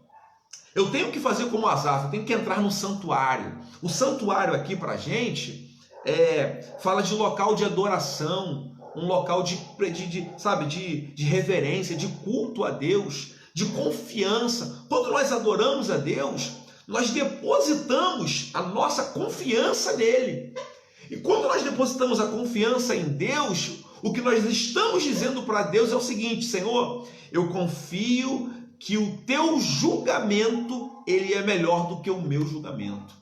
eu tenho que fazer como Asaf, eu tenho que entrar no santuário. O santuário aqui para a gente fala de local de adoração, um local de reverência, de culto a Deus, de confiança. Quando nós adoramos a Deus, nós depositamos a nossa confiança nele. E quando nós depositamos a confiança em Deus, o que nós estamos dizendo para Deus é o seguinte: Senhor, eu confio que o teu julgamento ele é melhor do que o meu julgamento.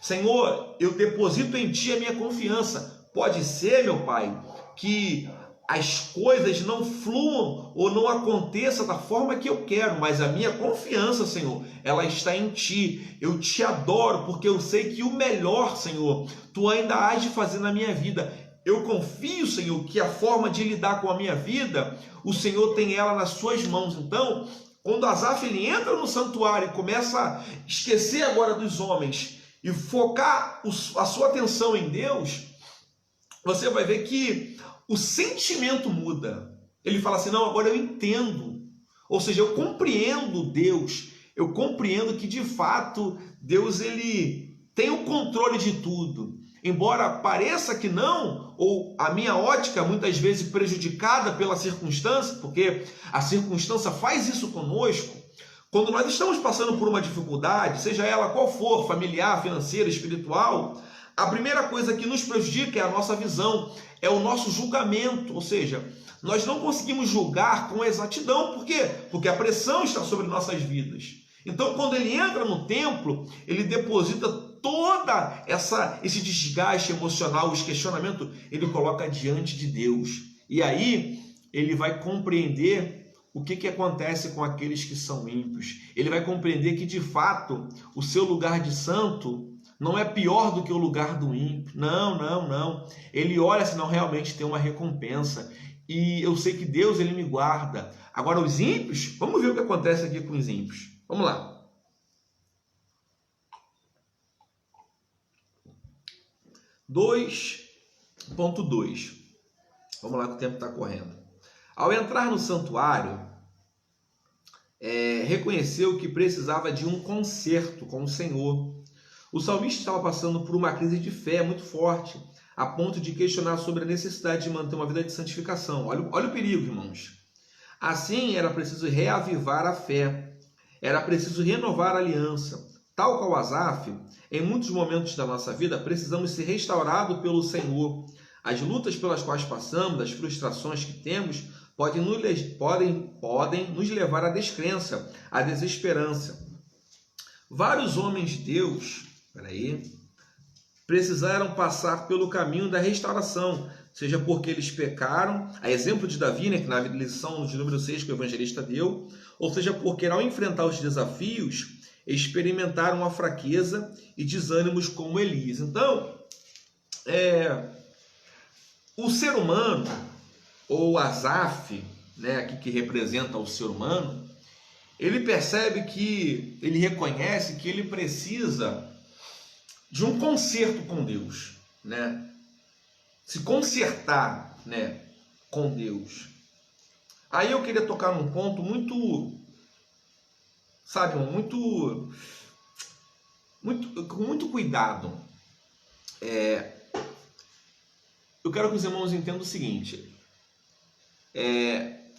Senhor, eu deposito em ti a minha confiança. Pode ser, meu Pai, que as coisas não fluam ou não aconteçam da forma que eu quero, mas a minha confiança, Senhor, ela está em ti. Eu te adoro porque eu sei que o melhor, Senhor, tu ainda hás de fazer na minha vida. Eu confio, Senhor, que a forma de lidar com a minha vida, o Senhor tem ela nas suas mãos. Então, quando Asaf ele entra no santuário e começa a esquecer agora dos homens e focar a sua atenção em Deus, você vai ver que o sentimento muda. Ele fala assim, não, agora eu entendo. Ou seja, eu compreendo Deus. Eu compreendo que, de fato, Deus ele tem o controle de tudo. Embora pareça que não, ou a minha ótica muitas vezes prejudicada pela circunstância, porque a circunstância faz isso conosco. Quando nós estamos passando por uma dificuldade, seja ela qual for, familiar, financeira, espiritual, a primeira coisa que nos prejudica é a nossa visão, é o nosso julgamento, ou seja, nós não conseguimos julgar com exatidão. Por quê? Porque a pressão está sobre nossas vidas. Então, quando ele entra no templo, ele deposita toda esse desgaste emocional, os questionamentos, ele coloca diante de Deus. E aí, ele vai compreender o que acontece com aqueles que são ímpios. Ele vai compreender que, de fato, o seu lugar de santo não é pior do que o lugar do ímpio. Não. Ele olha se não realmente tem uma recompensa. E eu sei que Deus ele me guarda. Agora, os ímpios, vamos ver o que acontece aqui com os ímpios. Vamos lá. 2.2. Vamos lá que o tempo está correndo. Ao entrar no santuário, reconheceu que precisava de um conserto com o Senhor. O salmista estava passando por uma crise de fé muito forte, a ponto de questionar sobre a necessidade de manter uma vida de santificação. Olha o perigo, irmãos. Assim, era preciso reavivar a fé, era preciso renovar a aliança. Tal qual Asaf, em muitos momentos da nossa vida, precisamos ser restaurados pelo Senhor. As lutas pelas quais passamos, as frustrações que temos, podem nos levar à descrença, à desesperança. Vários homens de Deus, precisaram passar pelo caminho da restauração, seja porque eles pecaram, a exemplo de Davi, que na lição de número 6 que o evangelista deu, ou seja porque ao enfrentar os desafios, experimentaram a fraqueza e desânimos como Elias. Então, o ser humano, ou Asaf, aqui que representa o ser humano, ele percebe que, ele reconhece que ele precisa de um conserto com Deus, se consertar, com Deus. Aí eu queria tocar num ponto muito, com muito cuidado. Eu quero que os irmãos entendam o seguinte: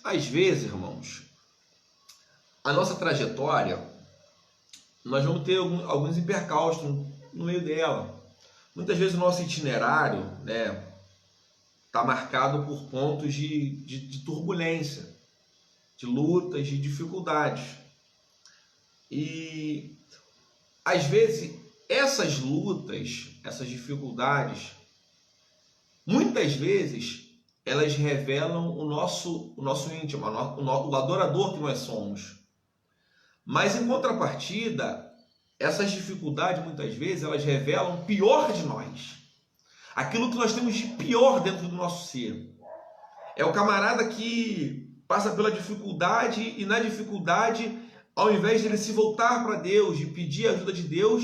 às vezes, irmãos, a nossa trajetória, nós vamos ter alguns percalços no meio dela. Muitas vezes o nosso itinerário está marcado por pontos de turbulência, de lutas, de dificuldades. E às vezes essas lutas, essas dificuldades, muitas vezes elas revelam o nosso íntimo, o adorador que nós somos. Mas em contrapartida, essas dificuldades muitas vezes elas revelam o pior de nós, aquilo que nós temos de pior dentro do nosso ser. É o camarada que passa pela dificuldade e na dificuldade, ao invés de ele se voltar para Deus, de pedir a ajuda de Deus,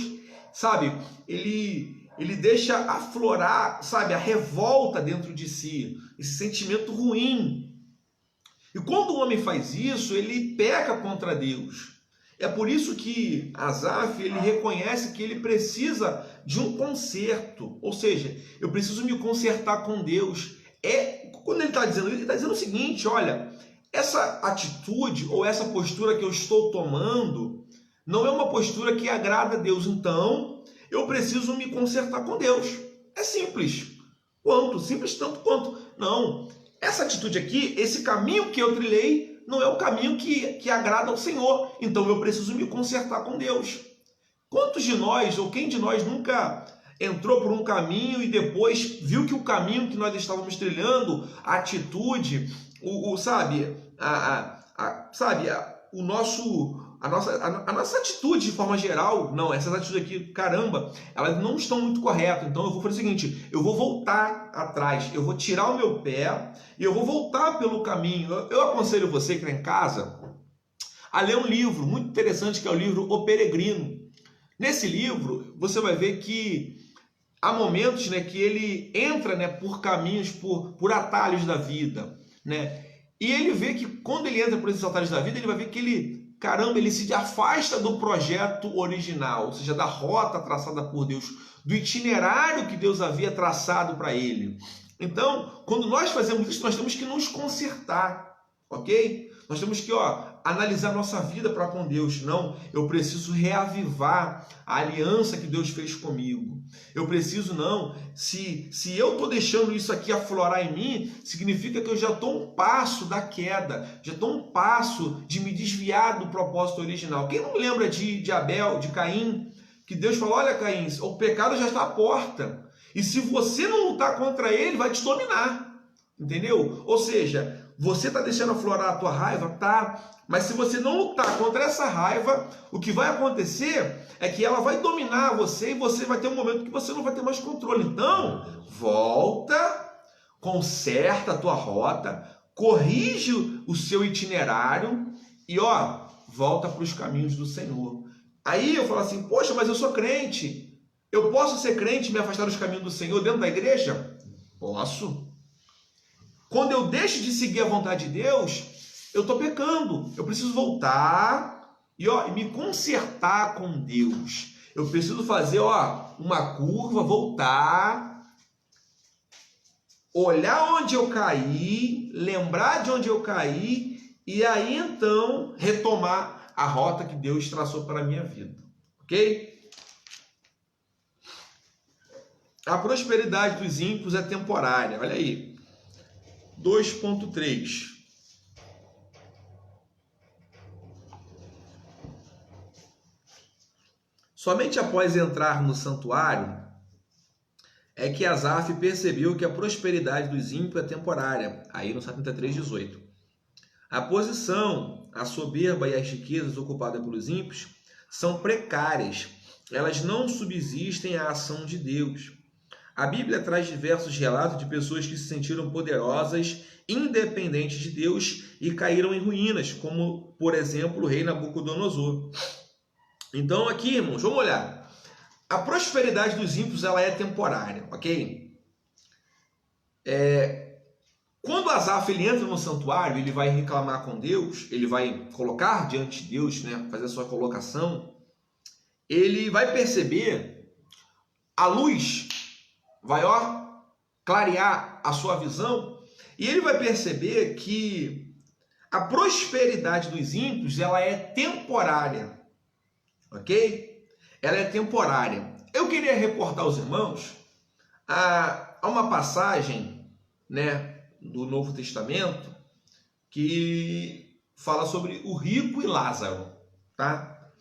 ele deixa aflorar, a revolta dentro de si, esse sentimento ruim. E quando o homem faz isso, ele peca contra Deus. É por isso que Asaf, ele reconhece que ele precisa de um conserto, ou seja, eu preciso me consertar com Deus. Quando ele está dizendo o seguinte: olha, essa atitude ou essa postura que eu estou tomando não é uma postura que agrada a Deus, então eu preciso me consertar com Deus. É simples. Simples tanto quanto. Não, essa atitude aqui, esse caminho que eu trilhei, não é o caminho que agrada ao Senhor, então eu preciso me consertar com Deus. Quantos de nós, ou quem de nós nunca entrou por um caminho e depois viu que o caminho que nós estávamos trilhando, a atitude, a nossa atitude de forma geral, não, essas atitudes aqui, caramba, elas não estão muito corretas, então eu vou fazer o seguinte: eu vou voltar atrás, eu vou tirar o meu pé e eu vou voltar pelo caminho. Eu aconselho você que está em casa a ler um livro muito interessante, que é o livro O Peregrino. Nesse livro, você vai ver que há momentos que ele entra por caminhos, por atalhos da vida, e ele vê que quando ele entra por esses atalhos da vida, ele vai ver que ele se afasta do projeto original, ou seja, da rota traçada por Deus, do itinerário que Deus havia traçado para ele. Então, quando nós fazemos isso, nós temos que nos consertar, ok? Nós temos que analisar nossa vida para com Deus. Não, eu preciso reavivar a aliança que Deus fez comigo. Eu preciso, se eu estou deixando isso aqui aflorar em mim, significa que eu já estou um passo da queda, já estou um passo de me desviar do propósito original. Quem não lembra de Abel, de Caim, que Deus falou: olha, Caim, o pecado já está à porta, e se você não lutar contra ele, vai te dominar, entendeu? Ou seja, você está deixando aflorar a tua raiva, tá? Mas se você não lutar contra essa raiva, o que vai acontecer é que ela vai dominar você e você vai ter um momento que você não vai ter mais controle. Então, volta, conserta a tua rota, corrige o seu itinerário e volta para os caminhos do Senhor. Aí eu falo assim: poxa, mas eu sou crente. Eu posso ser crente e me afastar dos caminhos do Senhor dentro da igreja? Posso. Quando eu deixo de seguir a vontade de Deus, eu estou pecando. Eu preciso voltar e me consertar com Deus. Eu preciso fazer uma curva, voltar, olhar onde eu caí, lembrar de onde eu caí e aí então retomar a rota que Deus traçou para a minha vida. Ok? a prosperidade dos ímpios é temporária. Olha aí. 2.3. Somente após entrar no santuário é que Asaf percebeu que a prosperidade dos ímpios é temporária. Aí no 73:18. A posição, a soberba e as riquezas ocupadas pelos ímpios são precárias. Elas não subsistem à ação de Deus. A Bíblia traz diversos relatos de pessoas que se sentiram poderosas, independentes de Deus e caíram em ruínas, como, por exemplo, o rei Nabucodonosor. Então aqui, irmãos, vamos olhar. A prosperidade dos ímpios ela é temporária, ok? Quando Asaf ele entra no santuário, ele vai reclamar com Deus, ele vai colocar diante de Deus, né, fazer a sua colocação, ele vai perceber a luz, vai clarear a sua visão, e ele vai perceber que a prosperidade dos ímpios ela é temporária, ok? Ela é temporária. Eu queria reportar aos irmãos a uma passagem, né, do Novo Testamento que fala sobre o rico e Lázaro, tá?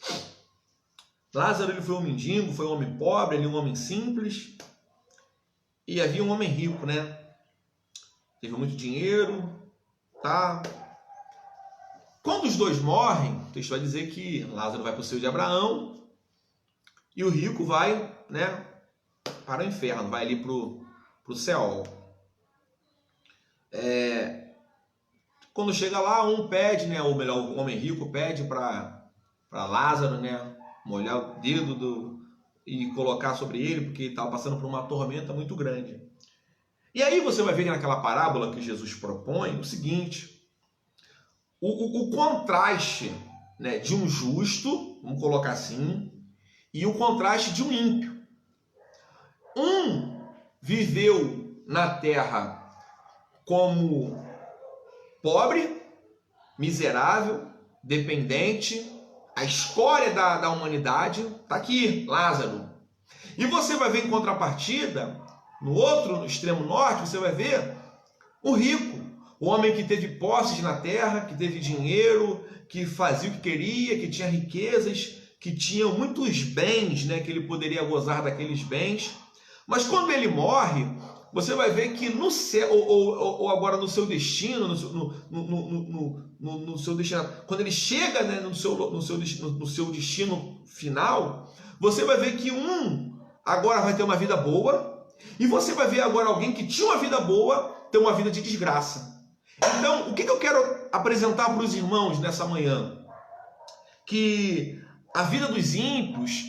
Lázaro ele foi um mendigo, foi um homem pobre, ele um homem simples, e havia um homem rico, né? Teve muito dinheiro, tá? Quando os dois morrem, o texto vai dizer que Lázaro vai para o seio de Abraão e o rico vai, né, para o inferno, vai ali para o céu. Quando chega lá, um pede, né, ou melhor, o homem rico pede para Lázaro, né, molhar o dedo e colocar sobre ele, porque ele estava passando por uma tormenta muito grande. E aí você vai ver naquela parábola que Jesus propõe o seguinte, o contraste, né, de um justo, vamos colocar assim, e o contraste de um ímpio. Um viveu na terra como pobre, miserável, dependente, a escória da humanidade, está aqui, Lázaro. E você vai ver em contrapartida, no outro, no extremo norte, você vai ver o rico, o homem que teve posses na terra, que teve dinheiro, que fazia o que queria, que tinha riquezas, que tinha muitos bens, né, que ele poderia gozar daqueles bens. Mas quando ele morre, você vai ver que no céu, ou agora no seu destino, no seu destino, quando ele chega, né, no seu destino final, você vai ver que um agora vai ter uma vida boa, e você vai ver agora alguém que tinha uma vida boa ter uma vida de desgraça. Então, o que eu quero apresentar para os irmãos nessa manhã? Que a vida dos ímpios,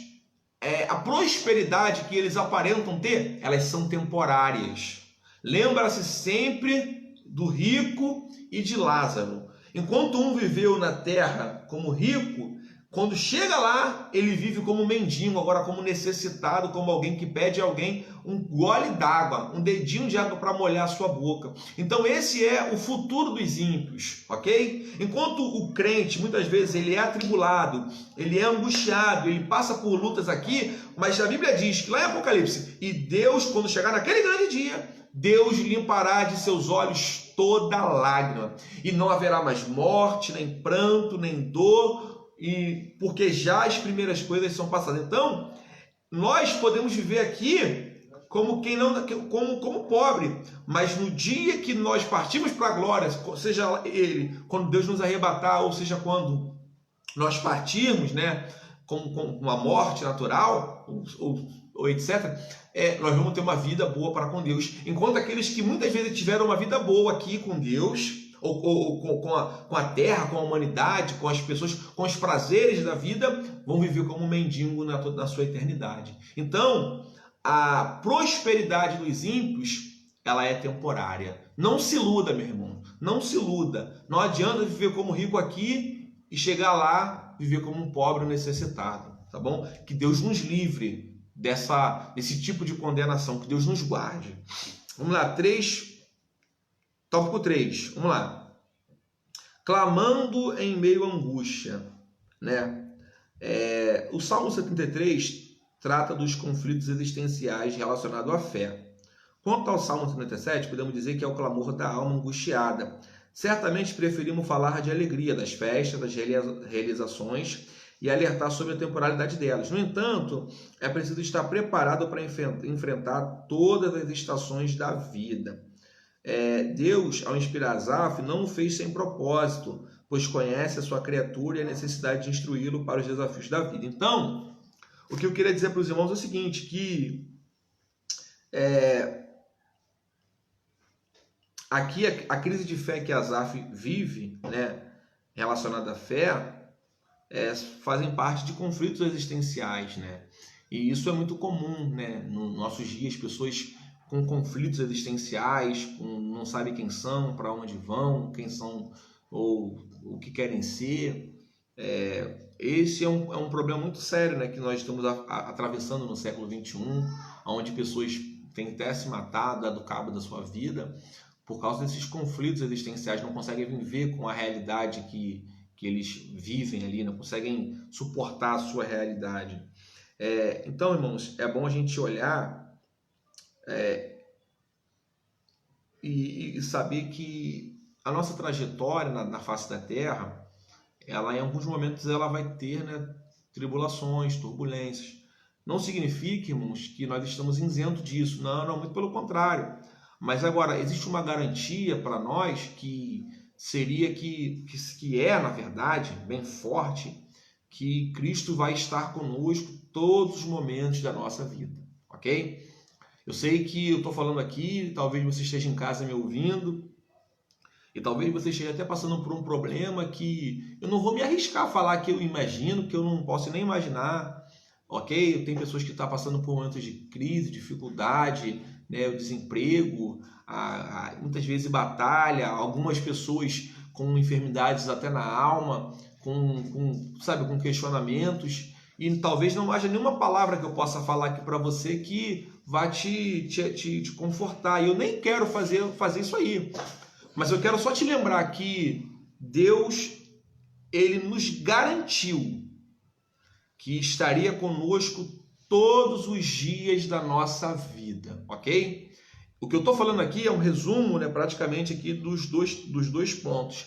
a prosperidade que eles aparentam ter, elas são temporárias. Lembra-se sempre do rico e de Lázaro. Enquanto um viveu na terra como rico, quando chega lá, ele vive como mendigo, agora como necessitado, como alguém que pede a alguém um gole d'água, um dedinho de água para molhar a sua boca. Então esse é o futuro dos ímpios, ok? Enquanto o crente, muitas vezes, ele é atribulado, ele é angustiado, ele passa por lutas aqui, mas a Bíblia diz que lá em Apocalipse, e Deus, quando chegar naquele grande dia, Deus limpará de seus olhos toda lágrima, e não haverá mais morte, nem pranto, nem dor, e porque já as primeiras coisas são passadas. Então, nós podemos viver aqui como quem não, como pobre, mas no dia que nós partimos para a glória, seja ele quando Deus nos arrebatar, ou seja quando nós partirmos, né, com uma morte natural, ou etc., nós vamos ter uma vida boa para com Deus. Enquanto aqueles que muitas vezes tiveram uma vida boa aqui com Deus, ou com a terra, com a humanidade, com as pessoas, com os prazeres da vida, vão viver como um mendigo na sua eternidade. Então, a prosperidade dos ímpios, ela é temporária. Não se iluda, meu irmão, não se iluda. Não adianta viver como rico aqui e chegar lá, viver como um pobre necessitado, tá bom? Que Deus nos livre desse tipo de condenação, que Deus nos guarde. Vamos lá, tópico 3, vamos lá. Clamando em meio à angústia, né? O Salmo 73 trata dos conflitos existenciais relacionados à fé. Quanto ao Salmo 37, podemos dizer que é o clamor da alma angustiada. Certamente preferimos falar de alegria, das festas, das realizações e alertar sobre a temporalidade delas. No entanto, é preciso estar preparado para enfrentar todas as estações da vida. Deus, ao inspirar Asaf, não o fez sem propósito, pois conhece a sua criatura e a necessidade de instruí-lo para os desafios da vida. Então, o que eu queria dizer para os irmãos é o seguinte, que aqui a crise de fé que Asaf vive, né, relacionada à fé, fazem parte de conflitos existenciais, né? E isso é muito comum, né? Nos nossos dias, pessoas com conflitos existenciais, não sabem quem são, para onde vão, quem são ou o que querem ser. Esse é um problema muito sério, né, que nós estamos atravessando no século XXI, onde pessoas têm até se matado, dado cabo da sua vida, por causa desses conflitos existenciais, não conseguem viver com a realidade que eles vivem ali, não conseguem suportar a sua realidade. Então, irmãos, é bom a gente olhar e saber que a nossa trajetória na face da Terra, ela em alguns momentos ela vai ter, né, tribulações, turbulências. Não significa, irmãos, que nós estamos isentos disso. Não, muito pelo contrário. Mas agora, existe uma garantia para nós que seria que é, na verdade, bem forte, que Cristo vai estar conosco todos os momentos da nossa vida, ok? Eu sei que eu estou falando aqui, talvez você esteja em casa me ouvindo, e talvez você esteja até passando por um problema que eu não vou me arriscar a falar que eu imagino, que eu não posso nem imaginar, ok? Tem pessoas que estão passando por momentos de crise, dificuldade, né, o desemprego, muitas vezes batalha, algumas pessoas com enfermidades até na alma, com questionamentos, e talvez não haja nenhuma palavra que eu possa falar aqui para você que vá te confortar. E eu nem quero fazer isso aí, mas eu quero só te lembrar que Deus, ele nos garantiu que estaria conosco todos os dias da nossa vida, ok? O que eu estou falando aqui é um resumo, né, praticamente aqui dos dois pontos.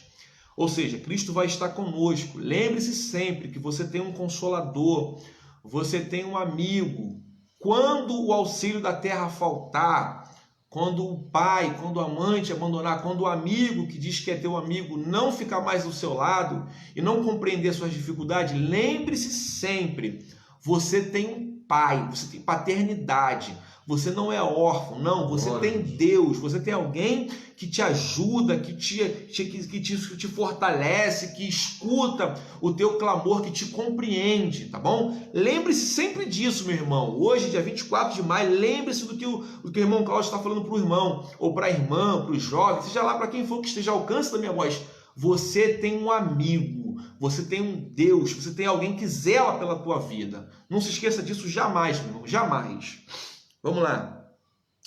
Ou seja, Cristo vai estar conosco. Lembre-se sempre que você tem um consolador, você tem um amigo. Quando o auxílio da terra faltar, quando o pai, quando a mãe te abandonar, quando o amigo que diz que é teu amigo não ficar mais do seu lado e não compreender suas dificuldades, lembre-se sempre, você tem um pai, você tem paternidade, você não é órfão, não, você tem Deus, você tem alguém que te ajuda, que te fortalece, que escuta o teu clamor, que te compreende, tá bom? Lembre-se sempre disso, meu irmão. Hoje, dia 24 de maio, lembre-se do que o irmão Cláudio está falando para o irmão, ou para a irmã, para os jovens, seja lá para quem for que esteja ao alcance da minha voz. Você tem um amigo, você tem um Deus, você tem alguém que zela pela tua vida. Não se esqueça disso jamais, meu irmão, jamais. Vamos lá.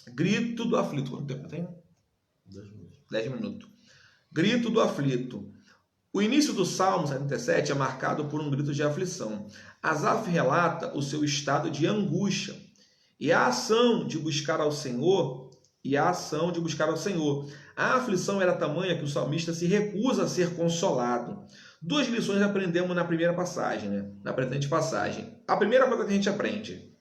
Grito do aflito. Quanto tempo tem? 10 minutos. Grito do aflito. O início do Salmo 77 é marcado por um grito de aflição. Asaf relata o seu estado de angústia e a ação de buscar ao Senhor. A aflição era tamanha que o salmista se recusa a ser consolado. Duas lições aprendemos na primeira passagem, né? Na presente passagem. A primeira coisa que a gente aprende: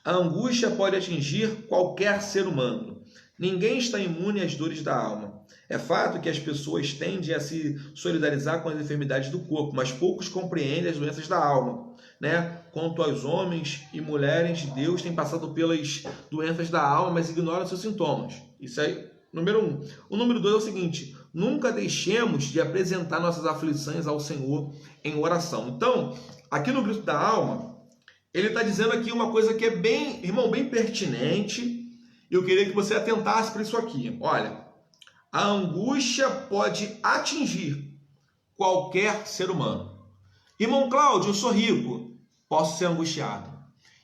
a angústia pode atingir qualquer ser humano. Ninguém está imune às dores da alma. É fato que as pessoas tendem a se solidarizar com as enfermidades do corpo, mas poucos compreendem as doenças da alma, né? Quanto aos homens e mulheres de Deus, têm passado pelas doenças da alma, mas ignoram seus sintomas. Isso aí, número 1. O número 2 é o seguinte: nunca deixemos de apresentar nossas aflições ao Senhor em oração. Então, aqui no grito da alma, ele está dizendo aqui uma coisa que é bem, irmão, bem pertinente. Eu queria que você atentasse para isso aqui. Olha, a angústia pode atingir qualquer ser humano. Irmão Cláudio, eu sou rico, posso ser angustiado.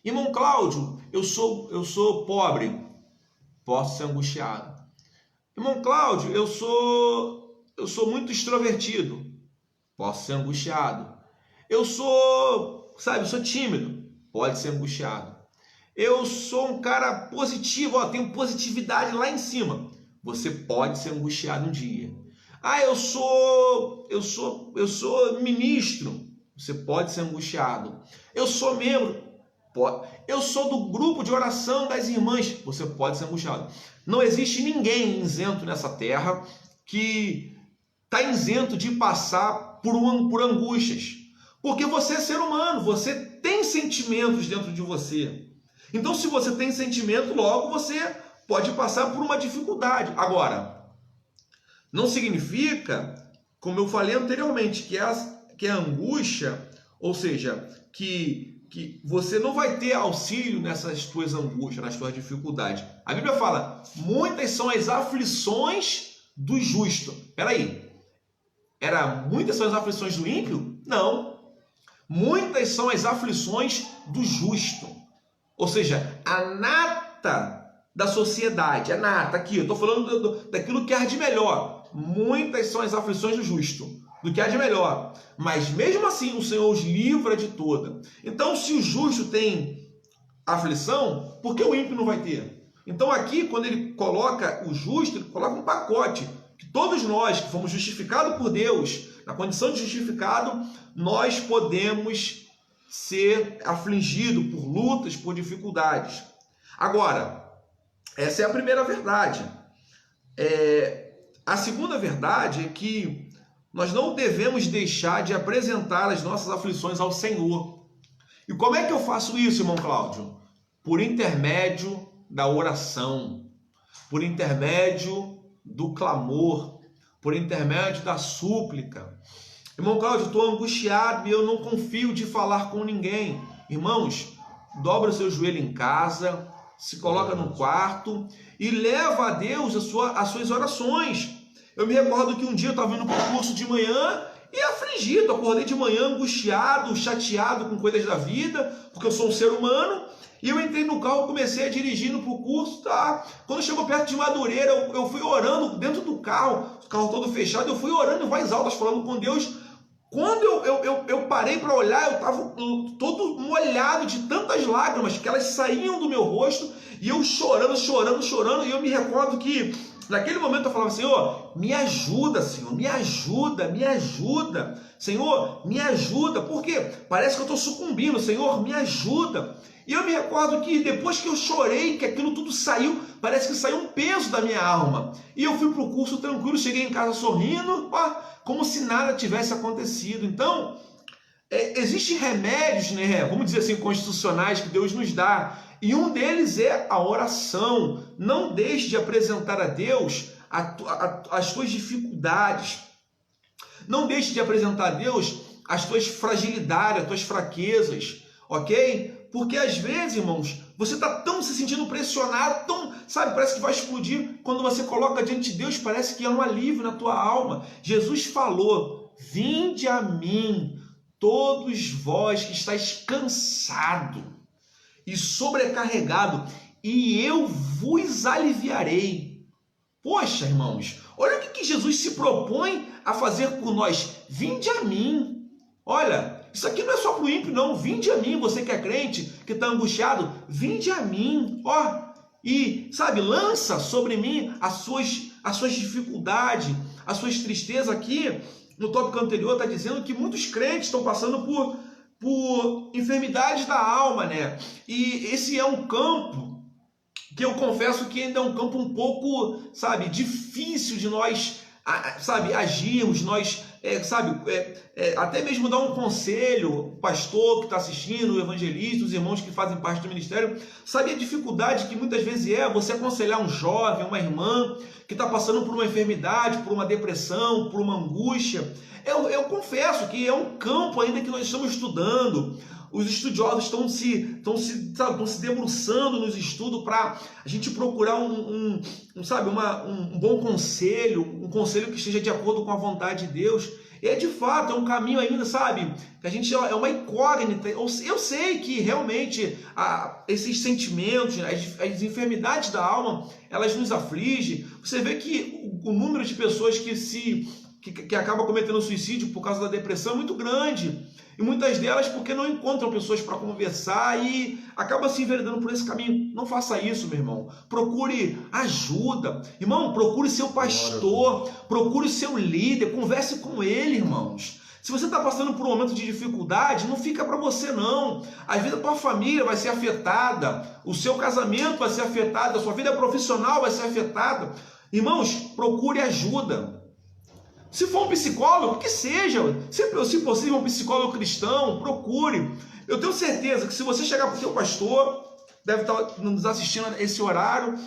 Irmão Cláudio, eu sou pobre, posso ser angustiado. Irmão Cláudio, eu sou muito extrovertido, posso ser angustiado. Eu sou tímido, pode ser angustiado. Eu sou um cara positivo, ó, tenho positividade lá em cima. Você pode ser angustiado um dia. Ah, eu sou ministro. Você pode ser angustiado. Eu sou membro. Eu sou do grupo de oração das irmãs. Você pode ser angustiado. Não existe ninguém isento nessa terra que está isento de passar por angústias. Porque você é ser humano, você tem sentimentos dentro de você. Então, se você tem sentimento, logo você pode passar por uma dificuldade. Agora, não significa, como eu falei anteriormente, que a angústia, ou seja, que você não vai ter auxílio nessas tuas angústias, nas tuas dificuldades. A Bíblia fala, muitas são as aflições do justo. Peraí, muitas são as aflições do ímpio? Não. Muitas são as aflições do justo. Ou seja, a nata da sociedade, a nata aqui, eu estou falando daquilo que há de melhor. Muitas são as aflições do justo, do que há de melhor. Mas mesmo assim o Senhor os livra de toda. Então, se o justo tem aflição, por que o ímpio não vai ter? Então aqui, quando ele coloca o justo, ele coloca um pacote. Que todos nós que fomos justificados por Deus, na condição de justificado, nós podemos ser afligidos por lutas, por dificuldades. Agora, essa é a primeira verdade. A segunda verdade é que nós não devemos deixar de apresentar as nossas aflições ao Senhor. E como é que eu faço isso, irmão Cláudio? Por intermédio da oração, por intermédio do clamor, por intermédio da súplica. Irmão Cláudio, estou angustiado e eu não confio de falar com ninguém. Irmãos, dobra o seu joelho em casa, se coloca no quarto e leva a Deus as suas orações. Eu me recordo que um dia eu estava indo para o curso de manhã e afligido, acordei de manhã angustiado, chateado com coisas da vida, porque eu sou um ser humano, e eu entrei no carro, comecei a dirigir para o curso, tá? Quando chegou perto de Madureira, eu fui orando dentro do carro, o carro todo fechado, eu fui orando em voz alta, falando com Deus. Quando eu parei para olhar, eu estava todo molhado de tantas lágrimas que elas saíam do meu rosto, e eu chorando, e eu me recordo que naquele momento eu falava, Senhor, me ajuda, Senhor, me ajuda, Senhor, me ajuda, porque parece que eu estou sucumbindo, Senhor, me ajuda. E eu me recordo que depois que eu chorei, que aquilo tudo saiu, parece que saiu um peso da minha alma. E eu fui para o curso tranquilo, cheguei em casa sorrindo, como se nada tivesse acontecido. Então, existem remédios, né, vamos dizer assim, constitucionais que Deus nos dá. E um deles é a oração. Não deixe de apresentar a Deus as tuas dificuldades. Não deixe de apresentar a Deus as tuas fragilidades, as tuas fraquezas, ok? Porque às vezes, irmãos, você está tão se sentindo pressionado, parece que vai explodir. Quando você coloca diante de Deus, parece que é um alívio na tua alma. Jesus falou, vinde a mim, todos vós que estáis cansados e sobrecarregado, e eu vos aliviarei. Poxa, irmãos, olha o que Jesus se propõe a fazer por nós. Vinde a mim. Olha, isso aqui não é só para o ímpio, não. Vinde a mim, você que é crente, que está angustiado, vinde a mim. E, lança sobre mim as suas dificuldades, as suas tristezas. Aqui, no tópico anterior, está dizendo que muitos crentes estão passando por enfermidades da alma, né? E esse é um campo que eu confesso que ainda é um campo um pouco, difícil de nós, agirmos, nós, até mesmo dar um conselho, o pastor que está assistindo, o evangelista, os irmãos que fazem parte do ministério, sabe a dificuldade que muitas vezes é você aconselhar um jovem, uma irmã que está passando por uma enfermidade, por uma depressão, por uma angústia. Eu confesso que é um campo ainda que nós estamos estudando. Os estudiosos estão se debruçando nos estudos para a gente procurar um bom conselho, um conselho que esteja de acordo com a vontade de Deus. E de fato, é um caminho ainda, que a gente é uma incógnita. Eu sei que realmente esses sentimentos, as enfermidades da alma, elas nos afligem. Você vê que o número de pessoas que acaba cometendo suicídio por causa da depressão é muito grande. E muitas delas porque não encontram pessoas para conversar e acabam se enveredando por esse caminho. Não faça isso, meu irmão. Procure ajuda. Irmão, procure seu pastor, procure seu líder, converse com ele, irmãos. Se você está passando por um momento de dificuldade, não fica para você não. Às vezes a tua família vai ser afetada, o seu casamento vai ser afetado, a sua vida profissional vai ser afetada. Irmãos, procure ajuda. Se for um psicólogo, que seja. Se possível, um psicólogo cristão, procure. Eu tenho certeza que se você chegar para o seu pastor, deve estar nos assistindo a esse horário,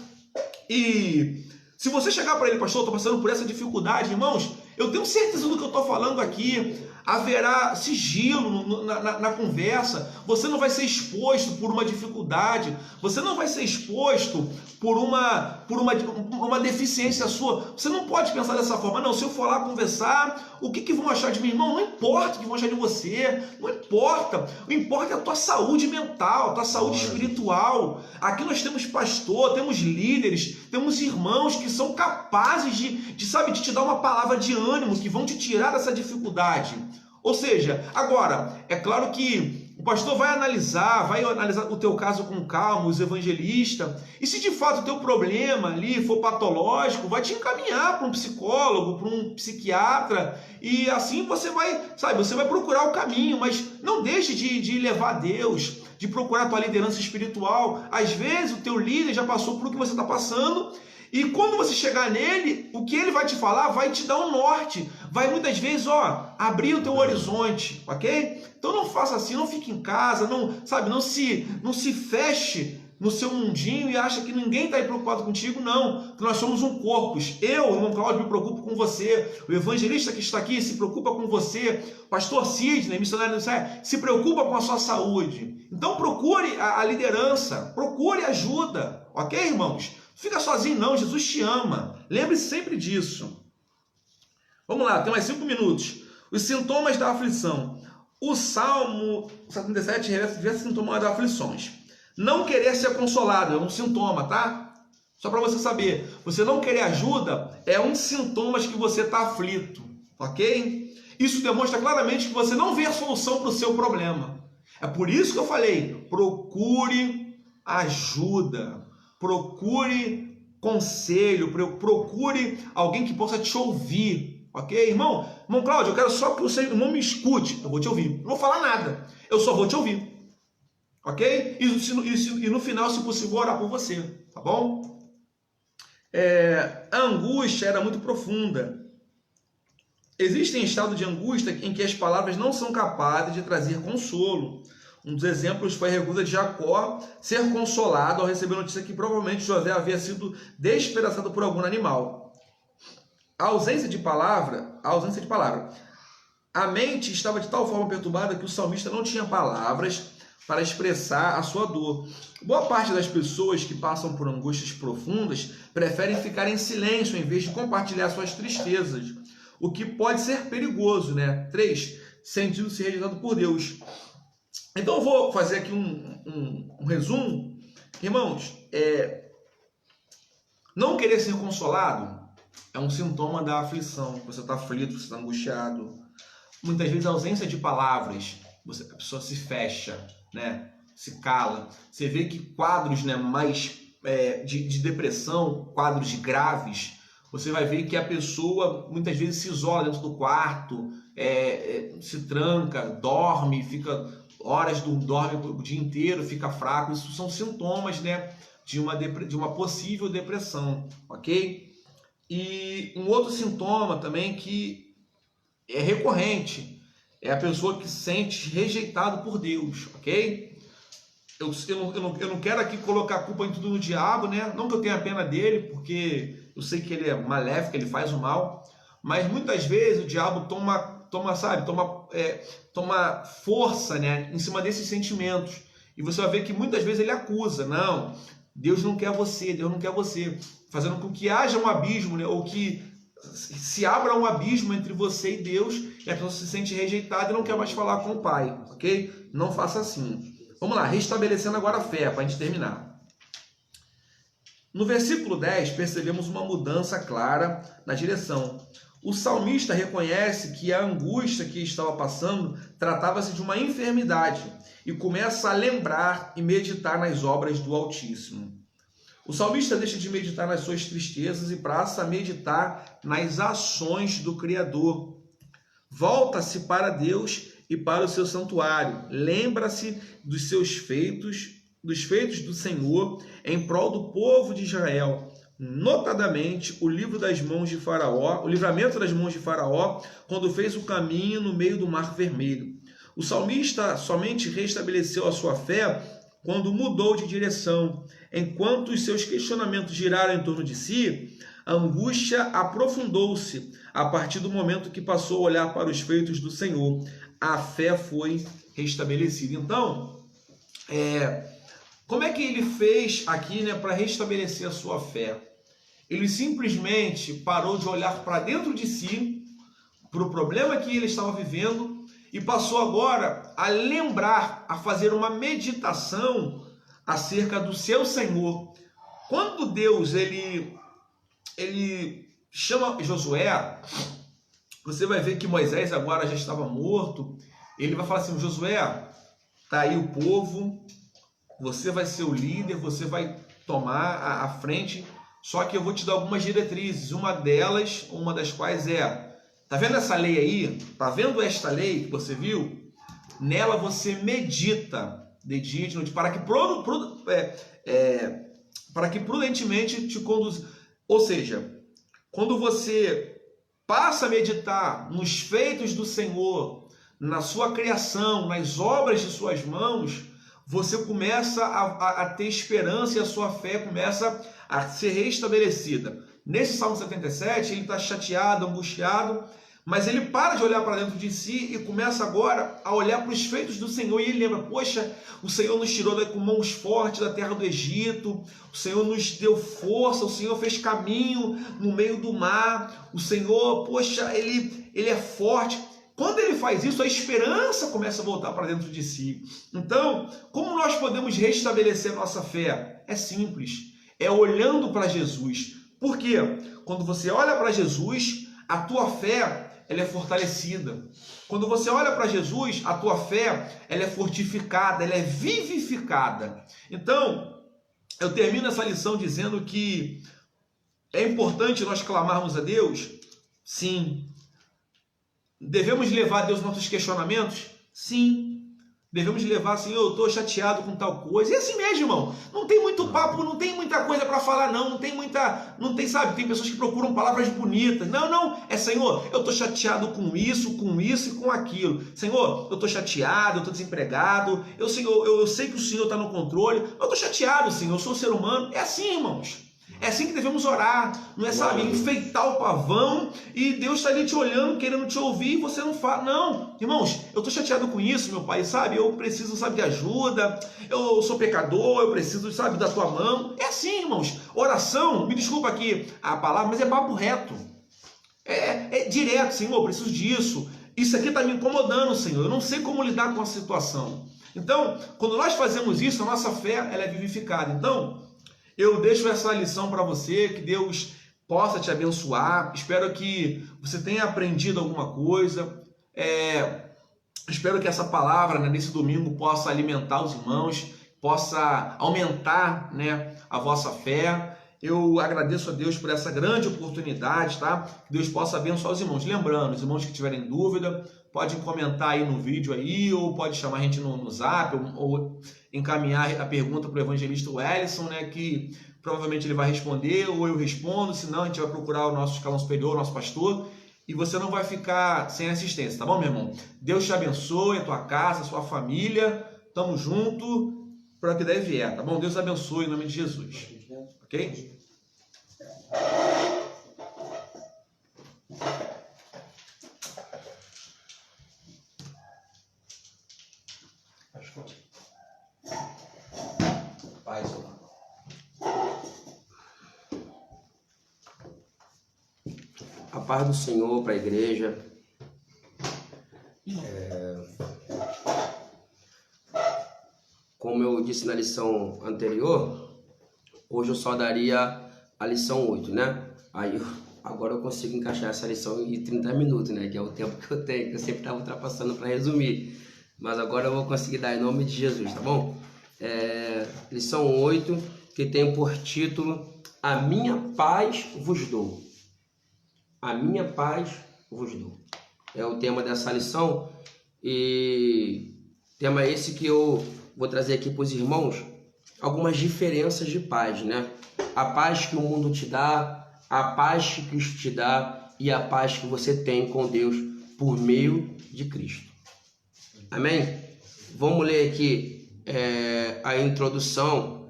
e se você chegar para ele, pastor, estou passando por essa dificuldade, irmãos, eu tenho certeza do que eu estou falando aqui. Haverá sigilo na conversa. Você não vai ser exposto por uma dificuldade. Você não vai ser exposto por uma deficiência sua. Você não pode pensar dessa forma. Não, se eu for lá conversar, o que vão achar de mim? Irmão, não importa o que vão achar de você. Não importa. O importa é a tua saúde mental, a tua saúde espiritual. Aqui nós temos pastor, temos líderes, temos irmãos que são capazes de te dar uma palavra de ânimo, que vão te tirar dessa dificuldade. Ou seja, agora, é claro que o pastor vai analisar o teu caso com calma, os evangelistas, e se de fato o teu problema ali for patológico, vai te encaminhar para um psicólogo, para um psiquiatra, e assim você vai procurar o caminho, mas não deixe de levar a Deus, de procurar a tua liderança espiritual. Às vezes o teu líder já passou por o que você está passando, e quando você chegar nele, o que ele vai te falar vai te dar um norte, vai muitas vezes, abrir o teu horizonte, ok? Então não faça assim, não fique em casa, não se feche no seu mundinho e acha que ninguém está aí preocupado contigo, não. Nós somos um corpo. Eu, irmão Cláudio, me preocupo com você. O evangelista que está aqui se preocupa com você. O pastor Sidney, missionário do céu, se preocupa com a sua saúde. Então procure a liderança, procure ajuda, ok, irmãos? Fica sozinho não, Jesus te ama. Lembre-se sempre disso. Vamos lá, tem mais 5 minutos. Os sintomas da aflição. O Salmo 77 revela diversos sintomas das aflições. Não querer ser consolado é um sintoma, tá? Só para você saber. Você não querer ajuda é um sintoma de que você está aflito, ok? Isso demonstra claramente que você não vê a solução para o seu problema. É por isso que eu falei, procure ajuda. Procure conselho, procure alguém que possa te ouvir, ok? Irmão Cláudio, eu quero só que você não me escute, eu vou te ouvir. Não vou falar nada, eu só vou te ouvir, ok? E no final, se possível, vou orar por você, tá bom? A angústia era muito profunda. Existem estados de angústia em que as palavras não são capazes de trazer consolo. Um dos exemplos foi a recusa de Jacó ser consolado ao receber a notícia que provavelmente José havia sido despedaçado por algum animal. A ausência de palavra. A mente estava de tal forma perturbada que o salmista não tinha palavras para expressar a sua dor. Boa parte das pessoas que passam por angústias profundas preferem ficar em silêncio em vez de compartilhar suas tristezas, o que pode ser perigoso, né? 3. Sentindo-se rejeitado por Deus. Então eu vou fazer aqui um resumo. Irmãos, não querer ser consolado é um sintoma da aflição. Você está aflito, você está angustiado. Muitas vezes a ausência de palavras, a pessoa se fecha, né? Se cala. Você vê que quadros, né, mais de depressão, quadros graves, você vai ver que a pessoa muitas vezes se isola dentro do quarto, se tranca, dorme, fica horas, dorme o dia inteiro, fica fraco. Isso são sintomas, né, de uma possível depressão, ok? E um outro sintoma também que é recorrente é a pessoa que se sente rejeitado por Deus, ok? Eu não quero aqui colocar a culpa em tudo no diabo, né? Não que eu tenha pena dele, porque eu sei que ele é maléfico, ele faz o mal, mas muitas vezes o diabo toma força, né, em cima desses sentimentos. E você vai ver que muitas vezes ele acusa, não, Deus não quer você, fazendo com que haja um abismo, né, ou que se abra um abismo entre você e Deus, e a pessoa se sente rejeitada e não quer mais falar com o Pai, ok? Não faça assim. Vamos lá, restabelecendo agora a fé, para a gente terminar. No versículo 10, percebemos uma mudança clara na direção. O salmista reconhece que a angústia que estava passando tratava-se de uma enfermidade e começa a lembrar e meditar nas obras do Altíssimo. O salmista deixa de meditar nas suas tristezas e passa a meditar nas ações do Criador. Volta-se para Deus e para o seu santuário. Lembra-se dos seus feitos, dos feitos do Senhor em prol do povo de Israel. Notadamente, o livramento das mãos de Faraó, quando fez o caminho no meio do Mar Vermelho. O salmista somente restabeleceu a sua fé quando mudou de direção. Enquanto os seus questionamentos giraram em torno de si, a angústia aprofundou-se a partir do momento que passou a olhar para os feitos do Senhor. A fé foi restabelecida. Então, como é que ele fez aqui, para restabelecer a sua fé? Ele simplesmente parou de olhar para dentro de si, para o problema que ele estava vivendo, e passou agora a lembrar, a fazer uma meditação acerca do seu Senhor. Quando Deus ele chama Josué, você vai ver que Moisés agora já estava morto. Ele vai falar assim: Josué, tá aí o povo, você vai ser o líder, você vai tomar a frente, só que eu vou te dar algumas diretrizes. Uma das quais tá vendo essa lei aí? Tá vendo esta lei que você viu? Nela você medita de dia e de noite, para que prudentemente te conduza. Ou seja, quando você passa a meditar nos feitos do Senhor, na sua criação, nas obras de suas mãos, você começa a ter esperança e a sua fé começa a ser restabelecida. Nesse Salmo 77, ele está chateado, angustiado, mas ele para de olhar para dentro de si e começa agora a olhar para os feitos do Senhor. E ele lembra: poxa, o Senhor nos tirou com mãos fortes da terra do Egito, o Senhor nos deu força, o Senhor fez caminho no meio do mar, o Senhor, poxa, ele é forte. Quando ele faz isso, a esperança começa a voltar para dentro de si. Então, como nós podemos restabelecer a nossa fé? É simples, é olhando para Jesus. Por quê? Quando você olha para Jesus, a tua fé ela é fortalecida. Quando você olha para Jesus, a tua fé ela é fortificada, ela é vivificada. Então, eu termino essa lição dizendo que é importante nós clamarmos a Deus? Sim. Devemos levar a Deus nossos questionamentos? Sim. Devemos levar, Senhor, eu estou chateado com tal coisa. E assim mesmo, irmão. Não tem muito papo, não tem muita coisa para falar, não. Não tem, sabe? Tem pessoas que procuram palavras bonitas. Não. É, Senhor, eu estou chateado com isso e com aquilo. Senhor, eu estou chateado, eu estou desempregado. Eu sei que o Senhor está no controle. Eu estou chateado, Senhor. Eu sou um ser humano. É assim, irmãos. É assim que devemos orar, não é, sabe, enfeitar o pavão e Deus está ali te olhando, querendo te ouvir e você não fala. Não, irmãos, eu estou chateado com isso, meu Pai, sabe, eu preciso, sabe, de ajuda, eu sou pecador, eu preciso, sabe, da tua mão. É assim, irmãos, oração, me desculpa aqui a palavra, mas é papo reto, é direto. Senhor, eu preciso disso, isso aqui está me incomodando, Senhor, eu não sei como lidar com a situação. Então, quando nós fazemos isso, a nossa fé ela é vivificada. Então, eu deixo essa lição para você, que Deus possa te abençoar. Espero que você tenha aprendido alguma coisa. Espero que essa palavra, nesse domingo, possa alimentar os irmãos, possa aumentar, a vossa fé. Eu agradeço a Deus por essa grande oportunidade, tá? Que Deus possa abençoar os irmãos. Lembrando, os irmãos que tiverem dúvida, podem comentar aí no vídeo aí, ou pode chamar a gente no zap, ou encaminhar a pergunta para o evangelista Wellison, que provavelmente ele vai responder, ou eu respondo, senão a gente vai procurar o nosso escalão superior, o nosso pastor, e você não vai ficar sem assistência, tá bom, meu irmão? Deus te abençoe, a tua casa, a sua família, tamo junto, para o que der e vier, tá bom? Deus abençoe em nome de Jesus, ok? A paz do Senhor para a igreja. Como eu disse na lição anterior, hoje eu só daria a lição 8, Aí Agora eu consigo encaixar essa lição em 30 minutos, né? Que é o tempo que eu tenho, que eu sempre estava ultrapassando para resumir. Mas agora eu vou conseguir dar em nome de Jesus, tá bom? Lição 8, que tem por título: A minha paz vos dou. A minha paz vos dou. É o tema dessa lição. E tema esse que eu vou trazer aqui para os irmãos algumas diferenças de paz, né? A paz que o mundo te dá, a paz que Cristo te dá e a paz que você tem com Deus por meio de Cristo. Amém? Vamos ler aqui a introdução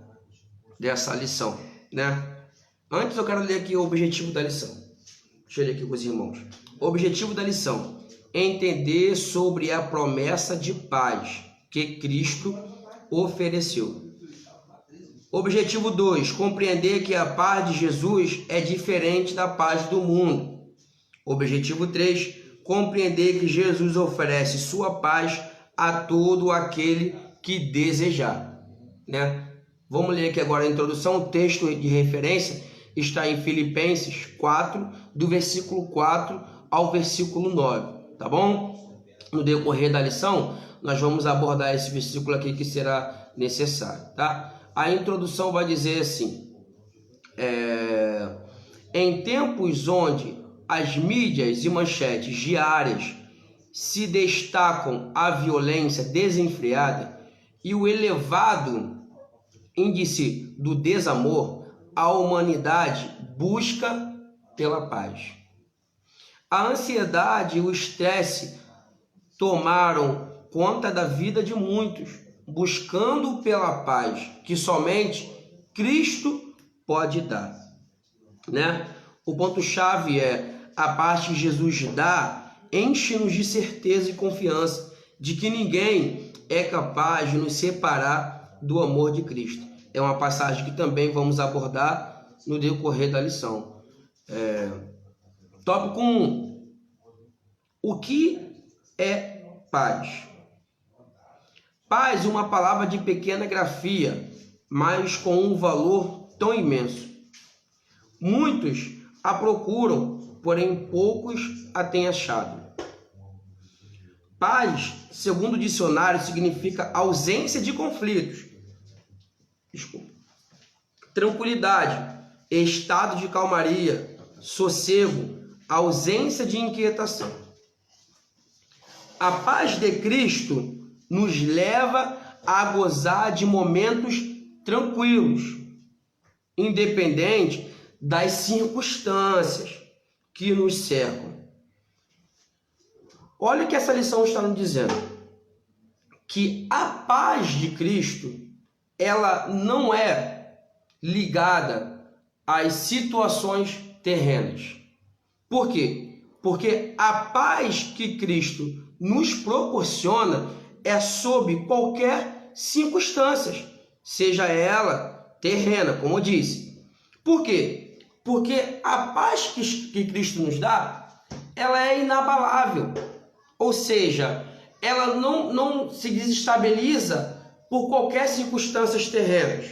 dessa lição, né? Antes eu quero ler aqui o objetivo da lição. Deixa eu ler aqui com os irmãos. O objetivo da lição: entender sobre a promessa de paz que Cristo ofereceu. Objetivo 2, compreender que a paz de Jesus é diferente da paz do mundo. Objetivo 3, compreender que Jesus oferece sua paz a todo aquele que desejar, né? Vamos ler aqui agora a introdução. O texto de referência está em Filipenses 4, do versículo 4 ao versículo 9, tá bom? No decorrer da lição, nós vamos abordar esse versículo aqui que será necessário, tá? A introdução vai dizer assim: em tempos onde as mídias e manchetes diárias se destacam a violência desenfreada e o elevado índice do desamor, a humanidade busca pela paz. A ansiedade e o estresse tomaram conta da vida de muitos, buscando pela paz que somente Cristo pode dar, né? O ponto-chave é: a paz que Jesus dá enche-nos de certeza e confiança de que ninguém é capaz de nos separar do amor de Cristo. É uma passagem que também vamos abordar no decorrer da lição. Tópico 1. O que é paz? Paz é uma palavra de pequena grafia, mas com um valor tão imenso. Muitos a procuram, porém poucos a têm achado. Paz, segundo o dicionário, significa ausência de conflitos. Tranquilidade, estado de calmaria, sossego, ausência de inquietação. A paz de Cristo nos leva a gozar de momentos tranquilos, independente das circunstâncias que nos cercam. Olha o que essa lição está nos dizendo: que a paz de Cristo, ela não é ligada às situações terrenas. Por quê? Porque a paz que Cristo nos proporciona é sob qualquer circunstância, seja ela terrena, como eu disse. Por quê? Porque a paz que Cristo nos dá, ela é inabalável. Ou seja, ela não se desestabiliza por qualquer circunstância terrenas.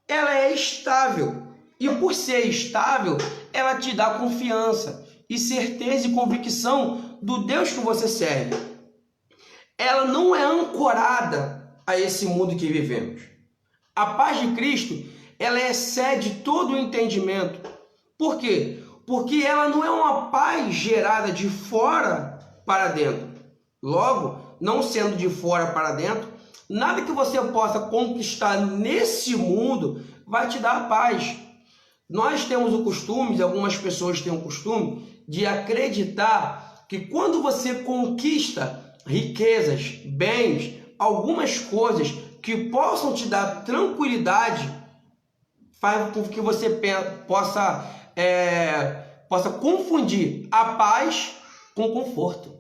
Ela é estável. E por ser estável, ela te dá confiança e certeza e convicção do Deus que você serve. Ela não é ancorada a esse mundo que vivemos. A paz de Cristo, ela excede todo o entendimento. Por quê? Porque ela não é uma paz gerada de fora para dentro. Logo, não sendo de fora para dentro, nada que você possa conquistar nesse mundo vai te dar paz. Nós temos o costume, algumas pessoas têm o costume de acreditar que quando você conquista riquezas, bens, algumas coisas que possam te dar tranquilidade, faz com que você possa confundir a paz com conforto.